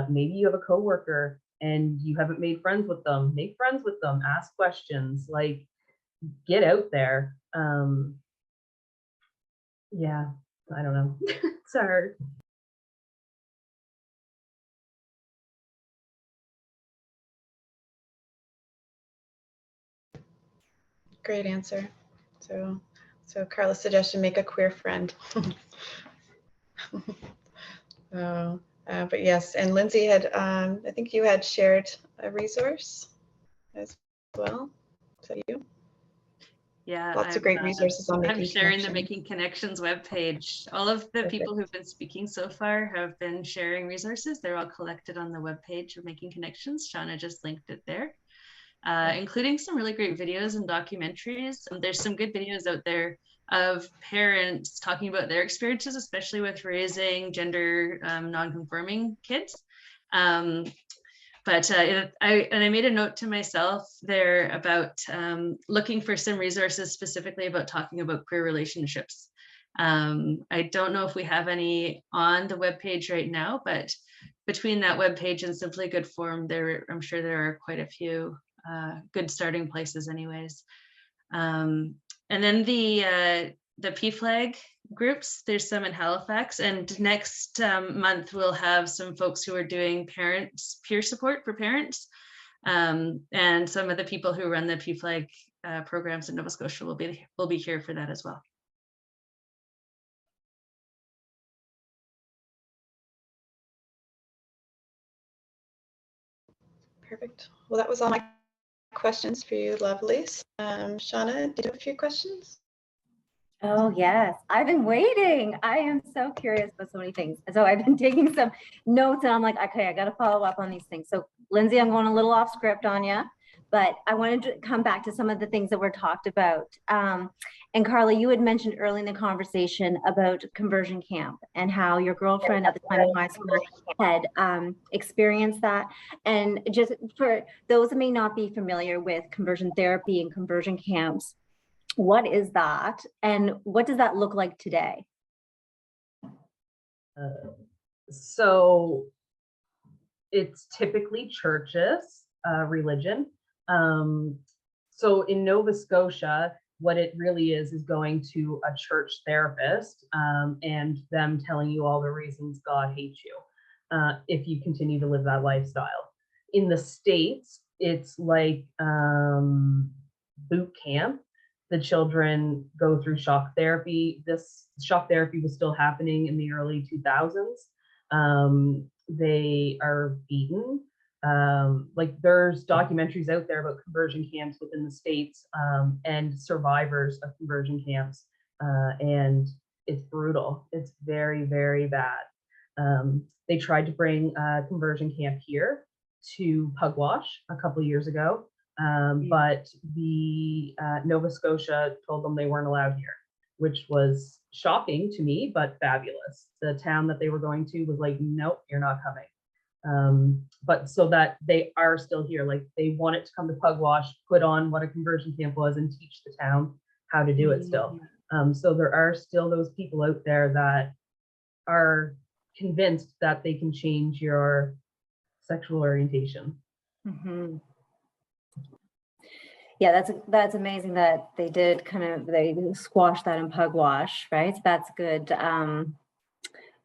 maybe you have a coworker and you haven't made friends with them, make friends with them, ask questions, like, get out there. Yeah, I don't know. It's hard. Great answer. So Karla's suggestion, make a queer friend. But yes, and Lindsay had, I think you had shared a resource as well. Is that you? Yeah, Lots of great resources on I'm Making sharing Connections. the Making Connections webpage. All of the people who've been speaking so far have been sharing resources. They're all collected on the webpage of Making Connections. Shauna just linked it there, including some really great videos and documentaries. There's some good videos out there of parents talking about their experiences, especially with raising gender non-conforming kids. But I made a note to myself there about looking for some resources specifically about talking about queer relationships. I don't know if we have any on the webpage right now, but between that webpage and Simply Good Forum, I'm sure there are quite a few good starting places anyways. And then the PFLAG groups, there's some in Halifax, and next month we'll have some folks who are doing peer support for parents, and some of the people who run the PFLAG programs in Nova Scotia will be here for that as well. Perfect. Well, that was all my questions for you, lovelies. Shauna, did you have a few questions? Oh, yes. I've been waiting. I am so curious about so many things. So I've been taking some notes and I'm like, okay, I got to follow up on these things. So Lindsay, I'm going a little off script on you, but I wanted to come back to some of the things that were talked about. And Karla, you had mentioned early in the conversation about conversion camp and how your girlfriend at the time in high school had experienced that. And just for those that may not be familiar with conversion therapy and conversion camps, what is that, and what does that look like today? So it's typically churches, religion. So in Nova Scotia, what it really is going to a church therapist and them telling you all the reasons God hates you if you continue to live that lifestyle. In the States, it's like boot camp. The children go through shock therapy. This shock therapy was still happening in the early 2000s. They are beaten. Like there's documentaries out there about conversion camps within the States and survivors of conversion camps. And it's brutal. It's very, very bad. They tried to bring a conversion camp here to Pugwash a couple of years ago. But the Nova Scotia told them they weren't allowed here, which was shocking to me, but fabulous. The town that they were going to was like, nope, you're not coming. But so that they are still here, like they wanted to come to Pugwash, put on what a conversion camp was and teach the town how to do it still. So there are still those people out there that are convinced that they can change your sexual orientation. Mm-hmm. Yeah, that's amazing that they did they squash that in Pugwash, right? So that's good,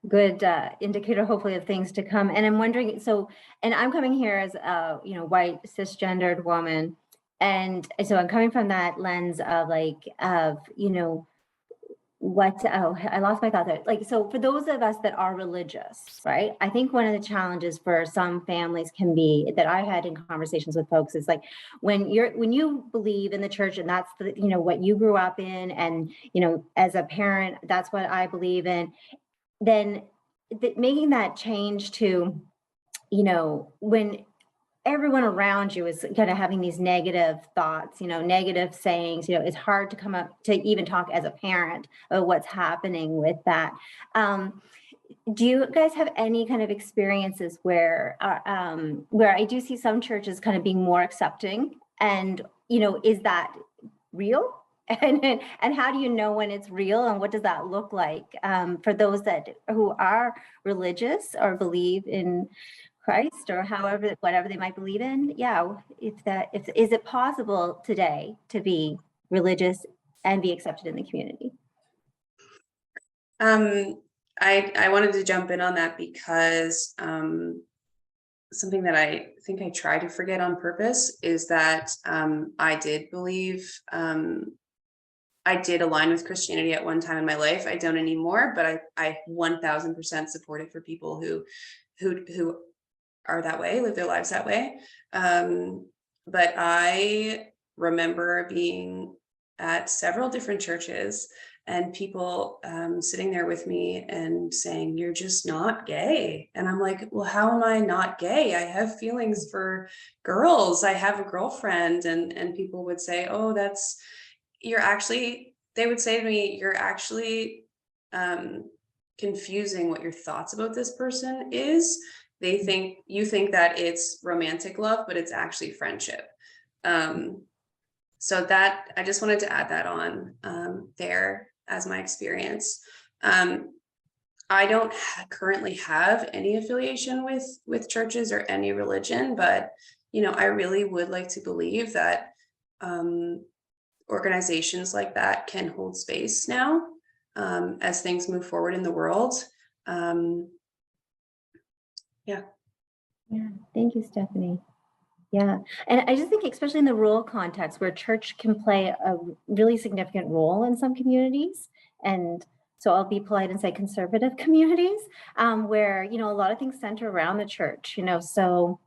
good indicator, hopefully, of things to come. And I'm wondering, and I'm coming here as a white cisgendered woman, and so I'm coming from that lens of I lost my thought there. Like, so for those of us that are religious, right? I think one of the challenges for some families can be that I had in conversations with folks is like, when you believe in the church and that's what you grew up in, and, as a parent, that's what I believe in, then making that change to, when everyone around you is kind of having these negative thoughts, negative sayings, it's hard to come up to even talk as a parent of what's happening with that. Do you guys have any kind of experiences where I do see some churches kind of being more accepting, and, is that real? And how do you know when it's real, and what does that look like for those who are religious or believe in Christ or whatever they might believe in? Yeah, is it possible today to be religious and be accepted in the community? I wanted to jump in on that because something that I think I try to forget on purpose is that I did believe, I did align with Christianity at one time in my life. I don't anymore, but I 1000% support it for people who are that way, live their lives that way. But I remember being at several different churches and people sitting there with me and saying, "You're just not gay." And I'm like, well, how am I not gay? I have feelings for girls. I have a girlfriend. And people would say, "Oh, they would say to me, you're actually confusing what your thoughts about this person is. You think that it's romantic love, but it's actually friendship." So that I just wanted to add that on there as my experience. I don't currently have any affiliation with churches or any religion, but I really would like to believe that organizations like that can hold space now as things move forward in the world. Yeah. Thank you, Stephanie. Yeah, and I just think, especially in the rural context where church can play a really significant role in some communities, and so I'll be polite and say conservative communities, where a lot of things center around the church. So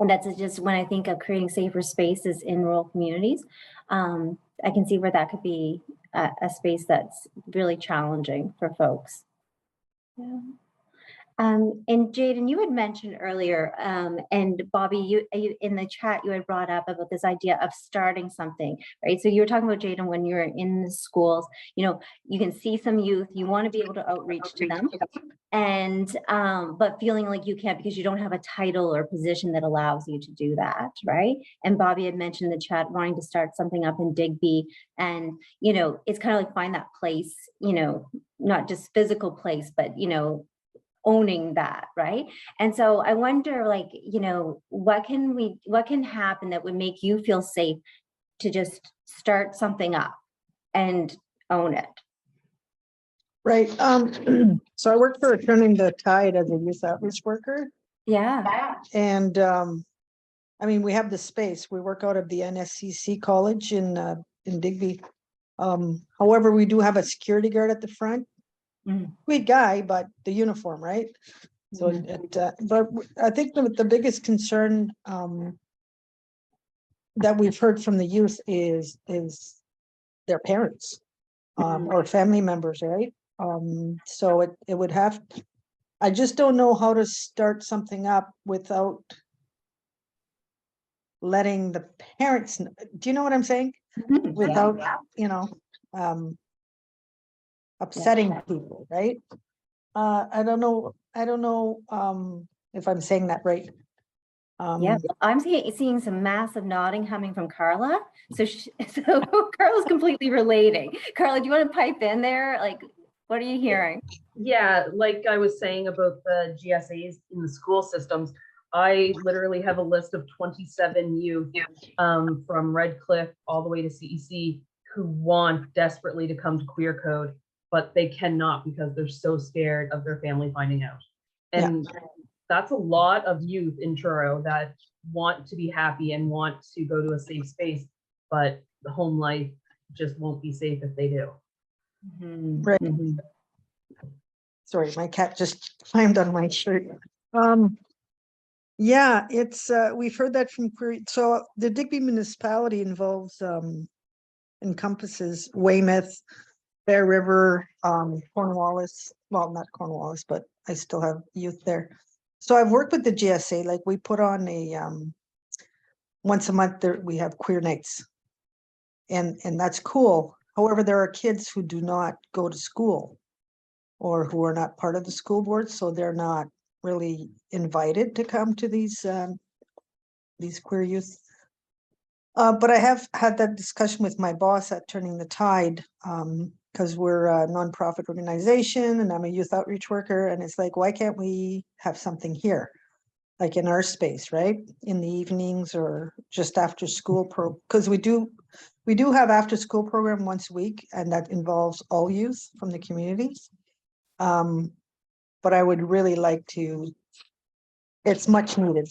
that's just when I think of creating safer spaces in rural communities. I can see where that could be a space that's really challenging for folks. Yeah. And Jaden, you had mentioned earlier, and Bobby, you in the chat, you had brought up about this idea of starting something, right? So you were talking about, Jaden, when you're in the schools, you can see some youth, you want to be able to outreach to them, and but feeling like you can't because you don't have a title or position that allows you to do that, right? And Bobby had mentioned in the chat wanting to start something up in Digby, and it's kind of like find that place, not just physical place, but owning that, right? And so I wonder, what can happen that would make you feel safe to just start something up and own it? Right. So I work for Turning the Tide as a youth outreach worker. Yeah. And we have the space. We work out of the NSCC college in Digby. However, we do have a security guard at the front. Sweet guy, but the uniform, right? So, but I think the biggest concern that we've heard from the youth is their parents or family members, right? So it would have. I just don't know how to start something up without letting the parents know. Do you know what I'm saying? Without upsetting people, right? I don't know if I'm saying that right. Yeah, I'm seeing some massive nodding coming from Karla. So Karla's completely relating. Karla, do you want to pipe in there? What are you hearing? Yeah, like I was saying about the GSAs in the school systems, I literally have a list of 27 youth from Red Cliff all the way to CEC who want desperately to come to Queer Code, but they cannot because they're so scared of their family finding out. And that's a lot of youth in Truro that want to be happy and want to go to a safe space, but the home life just won't be safe if they do. Right. Sorry, my cat just climbed on my shirt. Yeah, it's we've heard that from Queer. So the Digby municipality encompasses Weymouth, Bear River, Cornwallis. Well, not Cornwallis, but I still have youth there. So I've worked with the GSA. Like we put on a once a month there we have queer nights, and that's cool. However, there are kids who do not go to school or who are not part of the school board, so they're not really invited to come to these queer youth. But I have had that discussion with my boss at Turning the Tide, because we're a nonprofit organization and I'm a youth outreach worker, and it's like, why can't we have something here, like in our space, right? In the evenings or just after school because we do have after school program once a week, and that involves all youth from the community. But I would really like to it's much needed.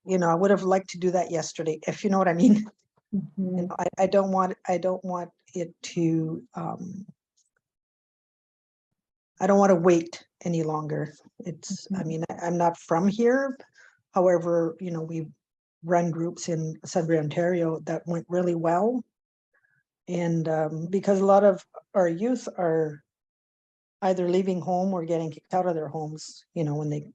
You know, I would have liked to do that yesterday, if you know what I mean. You know, I don't want it to, I don't want to wait any longer. It's, I mean, I'm not from here. However, you know, we run groups in Sudbury, Ontario that went really well. And because a lot of our youth are either leaving home or getting kicked out of their homes, you know, when they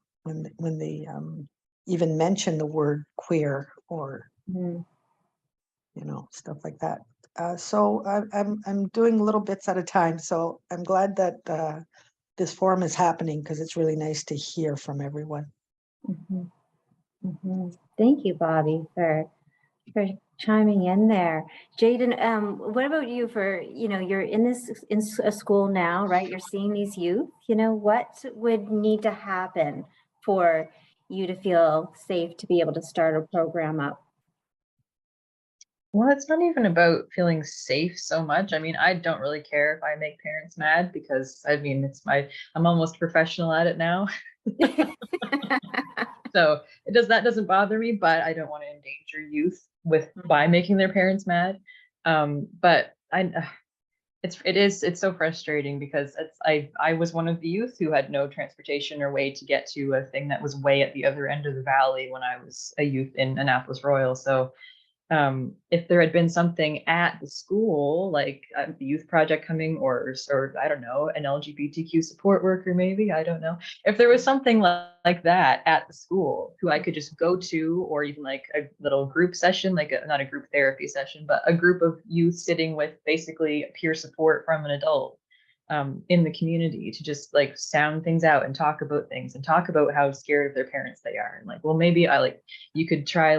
even mention the word queer or, you know, stuff like that. So I'm doing little bits at a time. So I'm glad that this forum is happening, because it's really nice to hear from everyone. Thank you, Bobby, for chiming in there. Jaden, what about you? For, you know, you're in a school now, right? You're seeing these youth, you know, what would need to happen for you to feel safe to be able to start a program up? Well, it's not even about feeling safe so much. I mean, I don't really care if I make parents mad, because I mean, I'm almost professional at it now. So that doesn't bother me, but I don't want to endanger youth by making their parents mad. But it's so frustrating, because I was one of the youth who had no transportation or way to get to a thing that was way at the other end of the valley when I was a youth in Annapolis Royal. So if there had been something at the school, like the youth project coming, or I don't know, an LGBTQ support worker, maybe, I don't know. If there was something like that at the school who I could just go to, or even like a little group session, like not a group therapy session, but a group of youth sitting with basically peer support from an adult in the community, to just like sound things out and talk about things and talk about how scared of their parents they are. And like, well, maybe you could try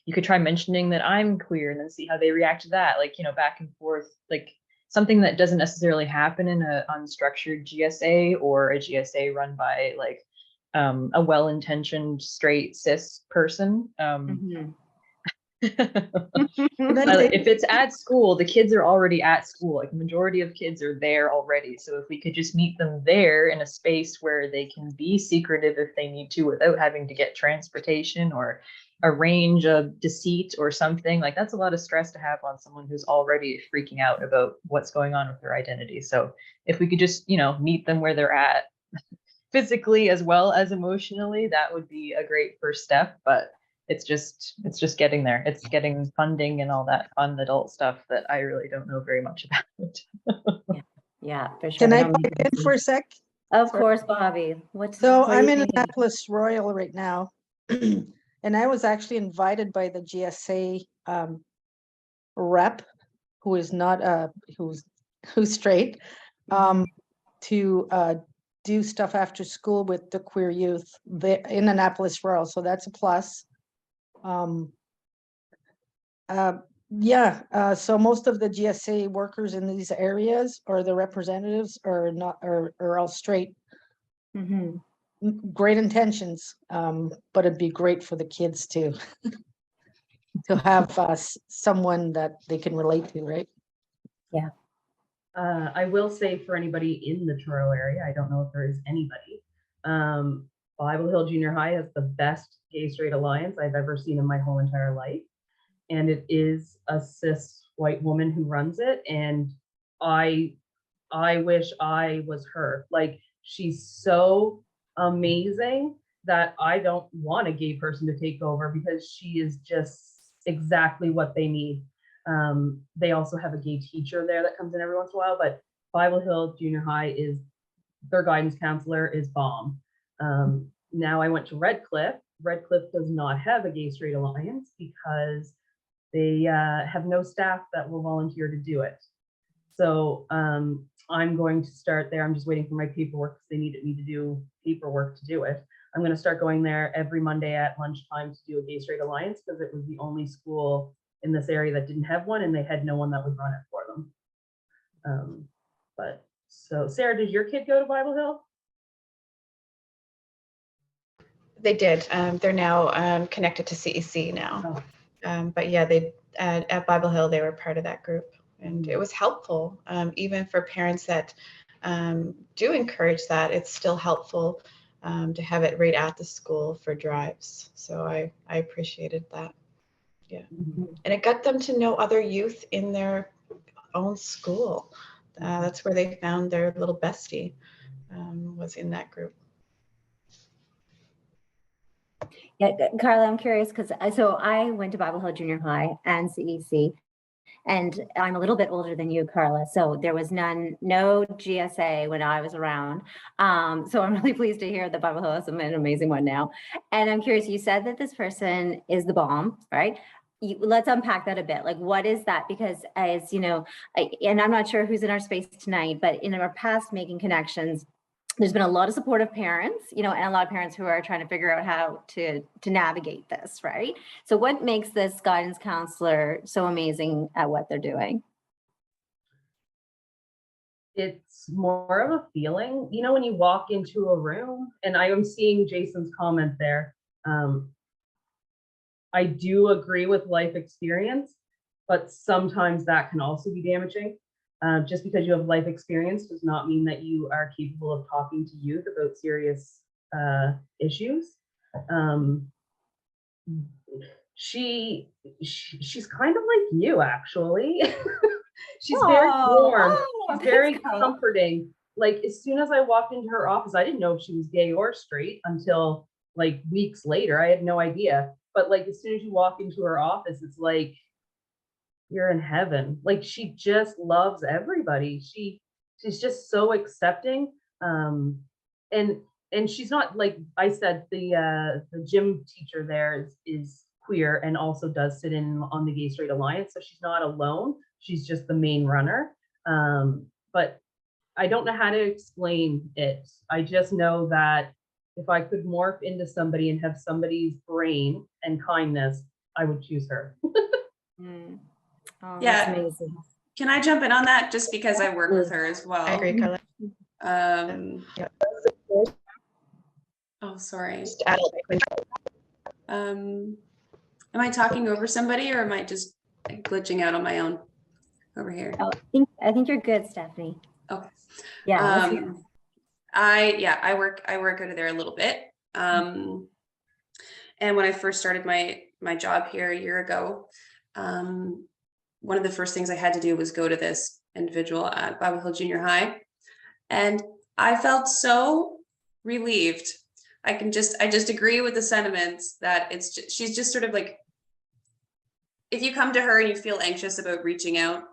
you could try mentioning that I'm queer, and then see how they react to that, like, you know, back and forth, like something that doesn't necessarily happen in a unstructured GSA, or a GSA run by like a well-intentioned straight cis person. If it's at school, the kids are already at school. Like the majority of kids are there already. So if we could just meet them there in a space where they can be secretive if they need to, without having to get transportation or arrange a deceit or something, like that's a lot of stress to have on someone who's already freaking out about what's going on with their identity. So if we could just, you know, meet them where they're at physically as well as emotionally, that would be a great first step. But it's just getting there. It's getting funding and all that fun adult stuff that I really don't know very much about. Yeah, for sure. Can I pipe in for a sec? Of course, Bobby. So I'm in Annapolis Royal right now. And I was actually invited by the GSA rep, who is not who's straight, to do stuff after school with the queer youth in Annapolis Royal. So that's a plus. So most of the GSA workers in these areas, or the representatives, are all straight. Great intentions, but it'd be great for the kids to have someone that they can relate to, right? Yeah. I will say, for anybody in the Toronto area, I don't know if there is anybody, Bible Hill Junior High has the best gay straight alliance I've ever seen in my whole entire life. And it is a cis white woman who runs it. And I wish I was her. Like, she's so amazing that I don't want a gay person to take over, because she is just exactly what they need. They also have a gay teacher there that comes in every once in a while, but Bible Hill Junior High is, their guidance counselor is bomb. Now I went to Redcliffe. Redcliffe does not have a gay straight alliance, because they have no staff that will volunteer to do it. So I'm going to start there. I'm just waiting for my paperwork, because they needed me to do paperwork to do it. I'm going to start going there every Monday at lunchtime to do a gay straight alliance, because it was the only school in this area that didn't have one, and they had no one that would run it for them. But so, Sarah, did your kid go to Bible Hill? They did. They're now connected to CEC now. But yeah, they at Bible Hill, they were part of that group, and it was helpful. Even for parents that do encourage that, it's still helpful to have it right at the school for drives. So I appreciated that. Yeah. And it got them to know other youth in their own school. That's where they found their little bestie, was in that group. Yeah, Karla, I'm curious because so I went to Bible Hill Junior High and CEC, and I'm a little bit older than you, Karla. So there was no GSA when I was around. So I'm really pleased to hear that Bible Hill is an amazing one now. And I'm curious, you said that this person is the bomb, right? Let's unpack that a bit. Like, what is that? Because as you know, and I'm not sure who's in our space tonight, but in our past making connections, there's been a lot of supportive parents, and a lot of parents who are trying to figure out how to navigate this, right? So what makes this guidance counselor so amazing at what they're doing? It's more of a feeling, when you walk into a room, and I am seeing Jason's comment there. I do agree with life experience, but sometimes that can also be damaging. Just because you have life experience does not mean that you are capable of talking to youth about serious issues. She's kind of like you, actually. She's very warm. She's very comforting. Like, as soon as I walked into her office, I didn't know if she was gay or straight until like weeks later. I had no idea. But like, as soon as you walk into her office, it's like you're in heaven. Like, she just loves everybody. She's just so accepting. And she's not, like I said, the gym teacher there is queer and also does sit in on the Gay Straight Alliance. So she's not alone. She's just the main runner. But I don't know how to explain it. I just know that if I could morph into somebody and have somebody's brain and kindness, I would choose her. Oh, Yeah. that's amazing. Can I jump in on that just because I work with her as well? I agree, Karla. Yeah. Oh, sorry. Just adult. Am I talking over somebody or am I just glitching out on my own over here? Oh, I think you're good, Stephanie. Okay. Yeah. I work out of there a little bit. And when I first started my job here a year ago, one of the first things I had to do was go to this individual at Bible Hill Junior High. And I felt so relieved. I just agree with the sentiments that she's just sort of like, if you come to her and you feel anxious about reaching out,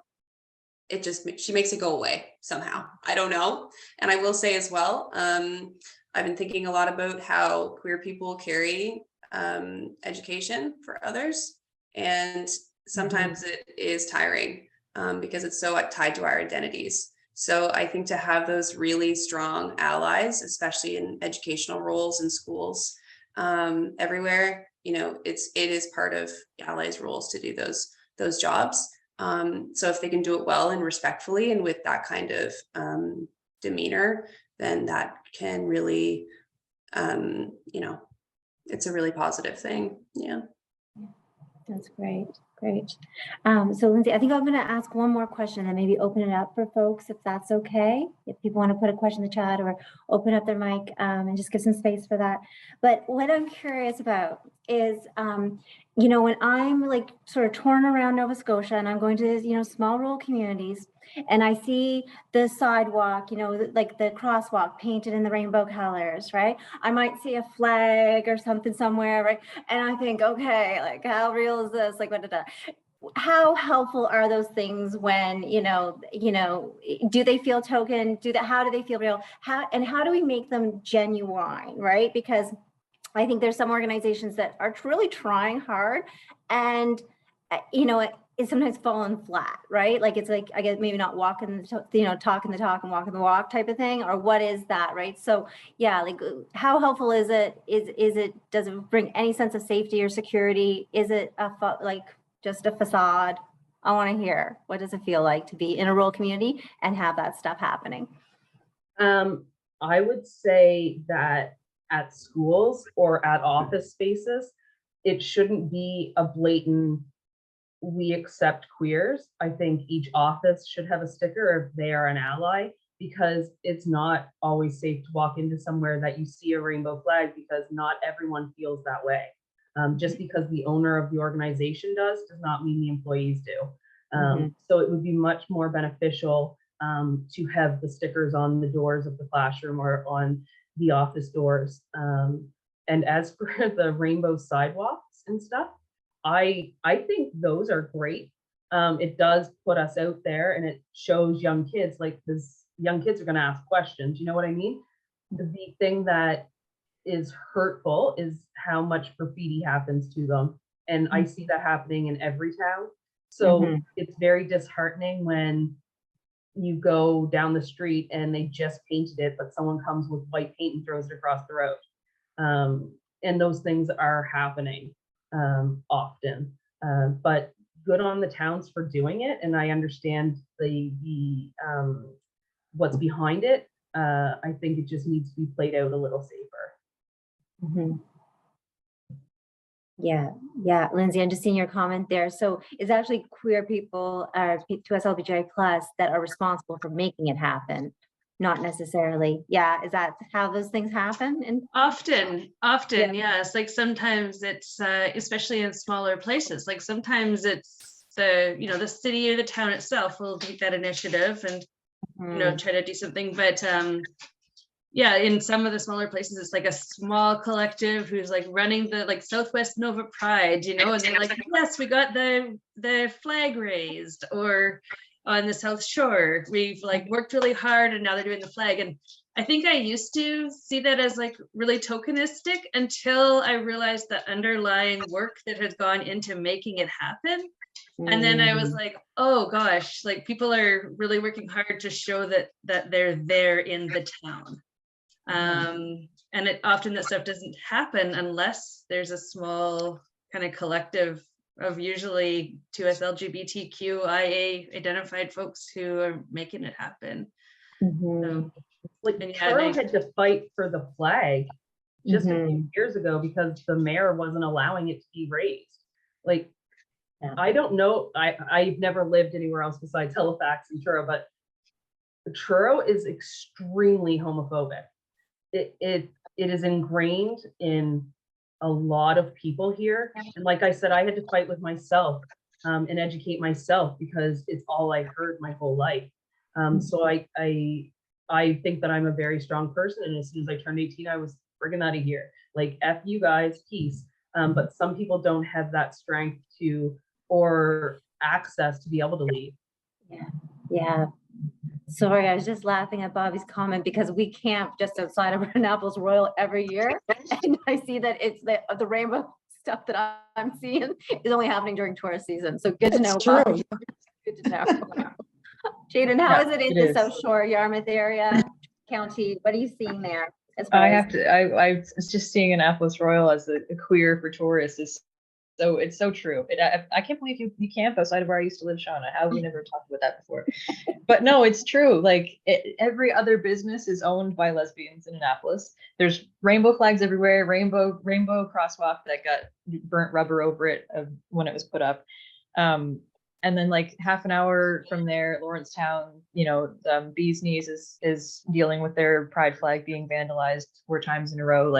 she makes it go away somehow. I don't know. And I will say as well, I've been thinking a lot about how queer people carry education for others. And sometimes it is tiring because it's so tied to our identities. So I think to have those really strong allies, especially in educational roles in schools everywhere, it is part of allies' roles to do those jobs. So if they can do it well and respectfully and with that kind of demeanor, then that can really, it's a really positive thing. Yeah. That's great. Great. So Lindsay, I think I'm going to ask one more question and maybe open it up for folks, if that's okay. If people want to put a question in the chat or open up their mic and just give some space for that. But what I'm curious about is, when I'm like sort of torn around Nova Scotia and I'm going to, small rural communities, and I see the sidewalk, like the crosswalk painted in the rainbow colors, right? I might see a flag or something somewhere, right? And I think, okay, like how real is this? Like, how helpful are those things when, do they feel token? How do they feel real? How do we make them genuine, right? Because I think there's some organizations that are really trying hard and, it's sometimes fallen flat, right? Like, it's like, I guess maybe not talking the talk and walking the walk type of thing, or what is that, right? So yeah, like how helpful is it? Does it bring any sense of safety or security? Is it just a facade? I want to hear, what does it feel like to be in a rural community and have that stuff happening? I would say that at schools or at office spaces, it shouldn't be a blatant, we accept queers. I think each office should have a sticker if they are an ally. because it's not always safe to walk into somewhere that you see a rainbow flag, because not everyone feels that way. Just because the owner of the organization does not mean the employees do. So it would be much more beneficial to have the stickers on the doors of the classroom or on the office doors. And as for the rainbow sidewalks and stuff, I think those are great. It does put us out there, and it shows young kids, like, this young kids are going to ask questions, you know what I mean? The thing that is hurtful is how much graffiti happens to them, and I see that happening in every town. So it's very disheartening when you go down the street and they just painted it, but someone comes with white paint and throws it across the road. And those things are happening often. But good on the towns for doing it, and I understand the what's behind it. I think it just needs to be played out a little safer. Yeah, Lindsay, I'm just seeing your comment there. So it's actually queer people, 2SLGBTQIA+ that are responsible for making it happen, not necessarily. Yeah, is that how those things happen? And often, yes. Like sometimes it's, especially in smaller places, like sometimes it's the city or the town itself will take that initiative and try to do something. But yeah, in some of the smaller places, it's like a small collective who's like running the like Southwest Nova Pride, and they're like, yes, we got the flag raised, or on the South Shore, we've like worked really hard and now they're doing the flag. And I think I used to see that as like really tokenistic until I realized the underlying work that has gone into making it happen. And then I was like, oh gosh, like people are really working hard to show that they're there in the town. And it often that stuff doesn't happen unless there's a small kind of collective of usually 2SLGBTQIA identified folks who are making it happen. So, like Karla had to fight for the flag just a few years ago because the mayor wasn't allowing it to be raised. Like, I don't know, I've never lived anywhere else besides Halifax and Truro, but Truro is extremely homophobic. It is ingrained in a lot of people here. And like I said, I had to fight with myself and educate myself because it's all I heard my whole life. So I think that I'm a very strong person. And as soon as I turned 18, I was friggin' out of here. Like, F you guys, peace. But some people don't have that strength or access to be able to leave. Yeah. Sorry, I was just laughing at Bobby's comment because we camp just outside of Annapolis Royal every year. And I see that it's the rainbow stuff that I'm seeing is only happening during tourist season. So good to know, Bobby. Good to know. Jaden, how is it in the South Shore, Yarmouth area, county? What are you seeing there? I was just seeing Annapolis Royal as a queer for tourists. So it's so true. I can't believe you camp outside of where I used to live, Shauna. How have we never talked about that before? But no, it's true. Like every other business is owned by lesbians in Annapolis. There's rainbow flags everywhere, rainbow crosswalk that got burnt rubber over it when it was put up. And then like half an hour from there, Lawrencetown, Bee's Knees is dealing with their pride flag being vandalized 4 times in a row.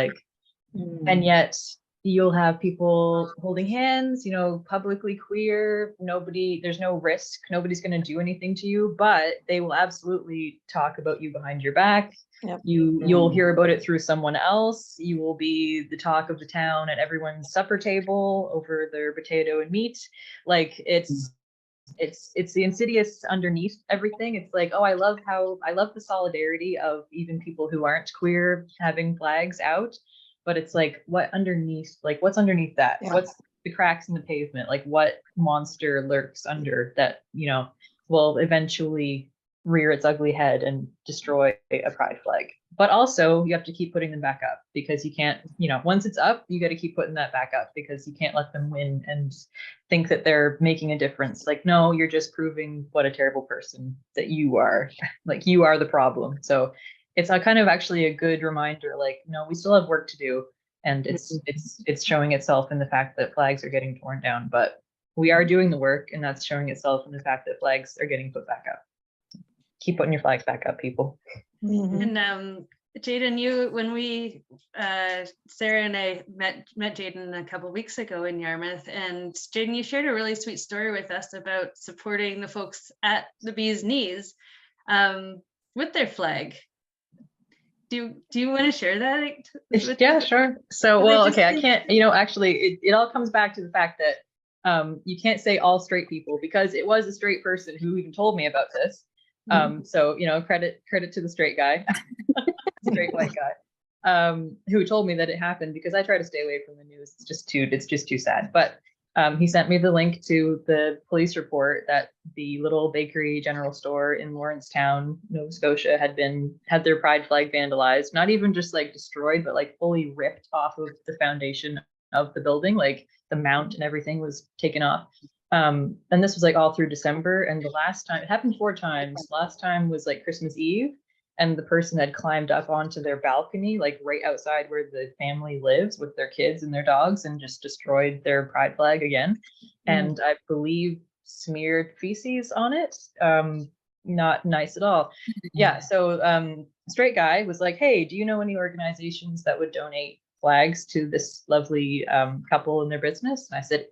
And yet you'll have people holding hands, publicly queer. There's no risk. Nobody's going to do anything to you, but they will absolutely talk about you behind your back. Yep. You'll hear about it through someone else. You will be the talk of the town at everyone's supper table over their potato and meat. Like it's the insidious underneath everything. It's like, oh, I love the solidarity of even people who aren't queer having flags out. But it's like, what's underneath that? Yeah. What's the cracks in the pavement? Like, what monster lurks under that, will eventually rear its ugly head and destroy a pride flag? But also, you have to keep putting them back up because you can't, once it's up, you got to keep putting that back up because you can't let them win and think that they're making a difference. Like, no, you're just proving what a terrible person that you are. Like, you are the problem. So it's a kind of actually a good reminder, like, no, we still have work to do. And it's showing itself in the fact that flags are getting torn down, but we are doing the work, and that's showing itself in the fact that flags are getting put back up. keep putting your flags back up, people. Mhm. And Jaden, when we Sarah and I met Jaden a couple weeks ago in Yarmouth, and Jaden, you shared a really sweet story with us about supporting the folks at the Bee's Knees with their flag. Do you want to share that? Yeah, sure. So, Well, well, okay, I can't, you know, actually, it all comes back to the fact that you can't say all straight people, because it was a straight person who even told me about this. So, you know, credit to the straight guy, straight white guy, who told me that it happened, because I try to stay away from the news. It's just too sad. But he sent me the link to the police report that the little bakery general store in Lawrencetown, Nova Scotia, had their pride flag vandalized, not even just like destroyed, but like fully ripped off of the foundation of the building. Like the mount and everything was taken off. And this was like all through December. And the last time, it happened 4 times. Last time was like Christmas Eve, and the person had climbed up onto their balcony, like right outside where the family lives with their kids and their dogs, and just destroyed their pride flag again. And I believe smeared feces on it. Not nice at all. Yeah. So straight guy was like, hey, do you know any organizations that would donate flags to this lovely couple in their business? And I said,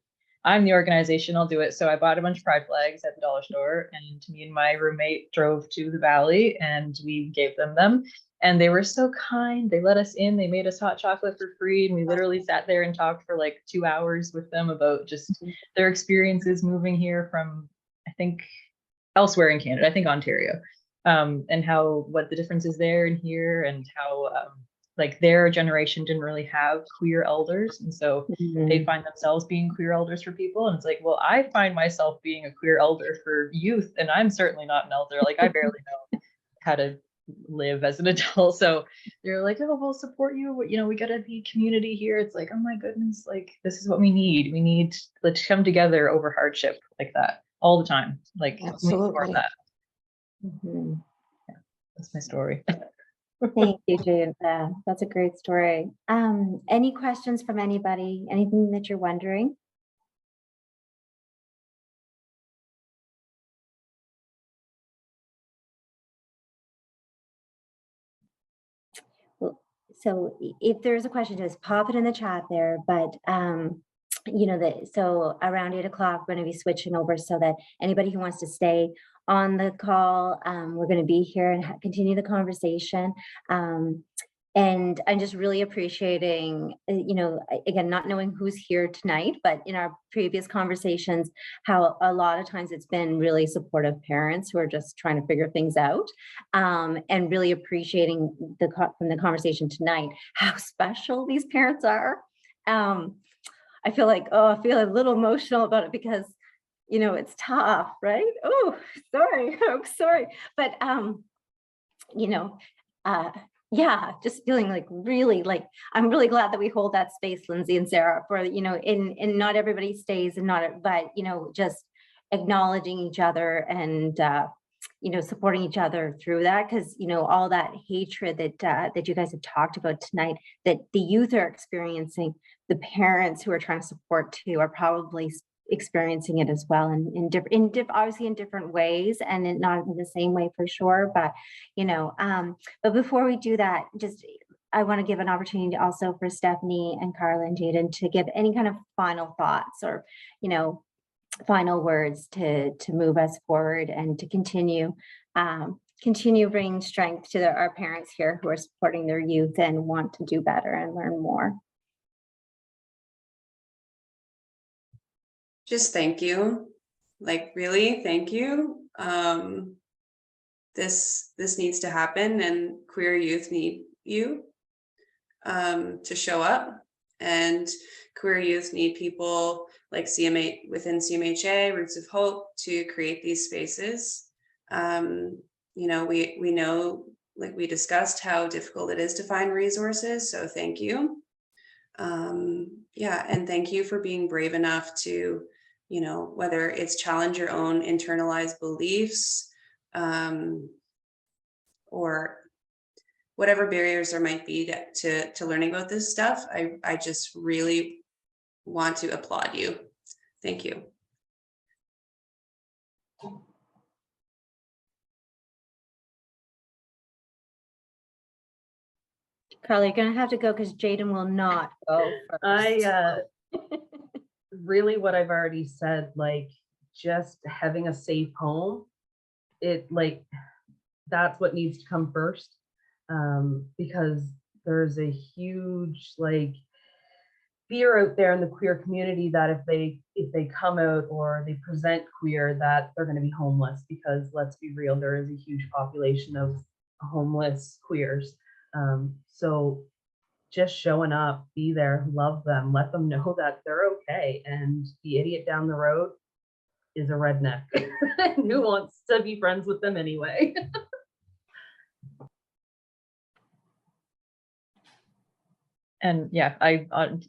I'm the organization, I'll do it. So I bought a bunch of pride flags at the dollar store, and me and my roommate drove to the valley and we gave them. And they were so kind. They let us in, they made us hot chocolate for free. And we literally sat there and talked for like 2 hours with them about just their experiences moving here from, I think, elsewhere in Canada, I think Ontario, and what the difference is there and here, and how like their generation didn't really have queer elders, and so they find themselves being queer elders for people. And it's like, well, I find myself being a queer elder for youth, and I'm certainly not an elder. Like I barely know how to live as an adult. So they're like, oh, we'll support you, you know, we gotta be community here. It's like, oh my goodness, like this is what we need. Let's come together over hardship like that all the time. Like, Absolutely. that. Yeah, that's my story. Thank you, Jade. That's a great story. Any questions from anybody? Anything that you're wondering? Well, so if there's a question, just pop it in the chat there. But you know, so around 8 o'clock, we're going to be switching over so that anybody who wants to stay on the call, we're going to be here and continue the conversation. And I'm just really appreciating, you know, again, not knowing who's here tonight, but in our previous conversations, how a lot of times it's been really supportive parents who are just trying to figure things out, and really appreciating from the conversation tonight, how special these parents are. I feel like, I feel a little emotional about it because, you know, it's tough, right? Oh, sorry, I'm sorry. But, you know, yeah, just feeling like really, like, I'm really glad that we hold that space, Lindsay and Sarah, for, you know, in not everybody stays and but, you know, just acknowledging each other and, you know, supporting each other through that. Cause, you know, all that hatred that you guys have talked about tonight, that the youth are experiencing, the parents who are trying to support too are probably experiencing it as well, obviously in different ways, and not in the same way for sure. But you know, but before we do that, I want to give an opportunity also for Stephanie and Karla and Jaden to give any kind of final thoughts or, you know, final words to move us forward and to continue bringing strength to our parents here who are supporting their youth and want to do better and learn more. Just thank you. Like, really, thank you. This needs to happen, and queer youth need you to show up, and queer youth need people like within CMHA, Roots of Hope, to create these spaces. You know, we know, like we discussed, how difficult it is to find resources. So thank you. Yeah, and thank you for being brave enough to, you know, whether it's challenge your own internalized beliefs, or whatever barriers there might be to learning about this stuff. I just really want to applaud you. Thank you. Karla, you're gonna have to go because Jaden will not go first. Really what I've already said, like just having a safe home, that's what needs to come first, because there's a huge fear out there in the queer community that if they come out or they present queer, that they're going to be homeless, because let's be real, there is a huge population of homeless queers. So just showing up, be there, love them, let them know that they're okay, and the idiot down the road is a redneck who wants to be friends with them anyway. And yeah,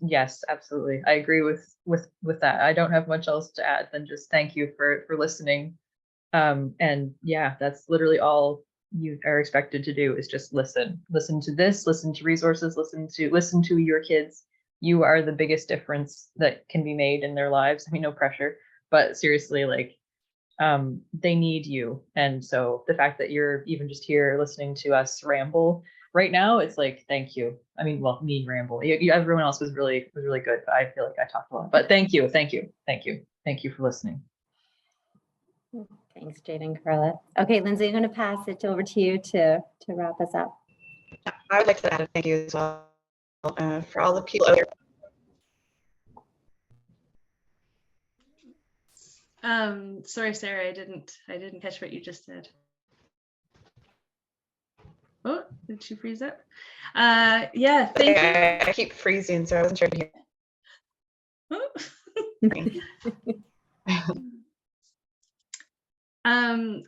yes, absolutely. I agree with that. I don't have much else to add than just thank you for listening. And yeah, that's literally all you are expected to do, is just listen to this, listen to resources, listen to your kids. You are the biggest difference that can be made in their lives. I mean, no pressure, but seriously, they need you. And so the fact that you're even just here listening to us ramble right now, it's thank you. I mean, well, me ramble. Everyone else was really good, but I feel like I talked a lot. But thank you for listening. Thanks, Jaden, Karla. Okay, Lindsay, I'm going to pass it over to you to wrap us up. I would like to add a thank you as well for all the people out there. Sorry, Sarah, I didn't catch what you just said. Oh, did she freeze up? Yeah, thank you. I keep freezing, so I wasn't sure to hear.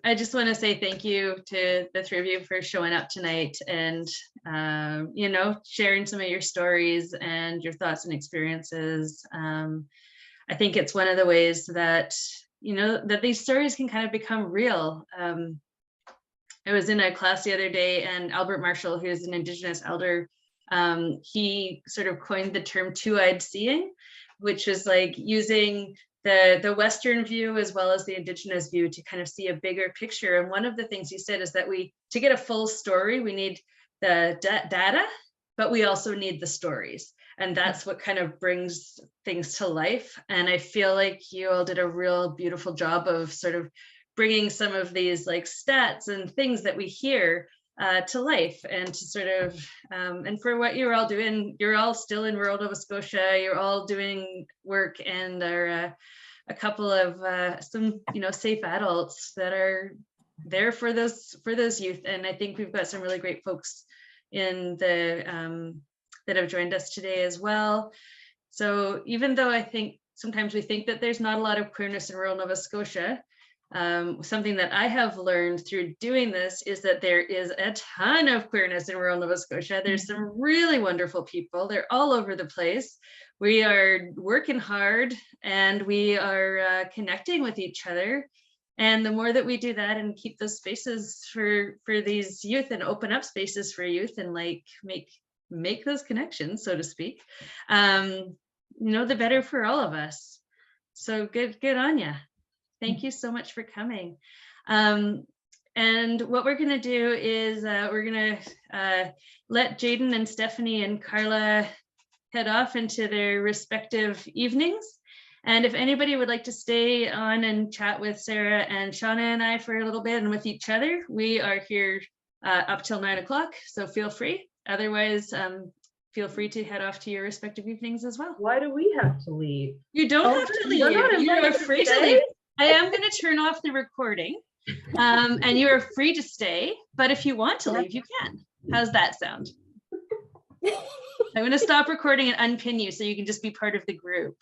I just want to say thank you to the three of you for showing up tonight and, sharing some of your stories and your thoughts and experiences. I think it's one of the ways that, that these stories can kind of become real. I was in a class the other day, and Albert Marshall, who's an Indigenous elder, he sort of coined the term two-eyed seeing, which is using the Western view as well as the Indigenous view to kind of see a bigger picture. And one of the things he said is that to get a full story, we need the data, but we also need the stories. And that's what kind of brings things to life. And I feel like you all did a real beautiful job of sort of bringing some of these stats and things that we hear to life, and to sort of, and for what you're all doing, you're all still in rural Nova Scotia, you're all doing work and are a couple of some, safe adults that are there for those youth. And I think we've got some really great folks in the, that have joined us today as well. So even though I think sometimes we think that there's not a lot of queerness in rural Nova Scotia, something that I have learned through doing this is that there is a ton of queerness in rural Nova Scotia. There's some really wonderful people. They're all over the place. We are working hard, and we are connecting with each other. And the more that we do that and keep those spaces for these youth, and open up spaces for youth, and make those connections, so to speak, the better for all of us. So good on ya. Thank you so much for coming. And what we're going to do is we're going to let Jaden and Stephanie and Karla head off into their respective evenings. And if anybody would like to stay on and chat with Sarah and Shauna and I for a little bit, and with each other, we are here up till 9 o'clock. So feel free. Otherwise, feel free to head off to your respective evenings as well. Why do we have to leave? You don't have to leave. You're free to leave. I am going to turn off the recording, and you are free to stay, but if you want to leave, you can. How's that sound? I'm going to stop recording and unpin you so you can just be part of the group.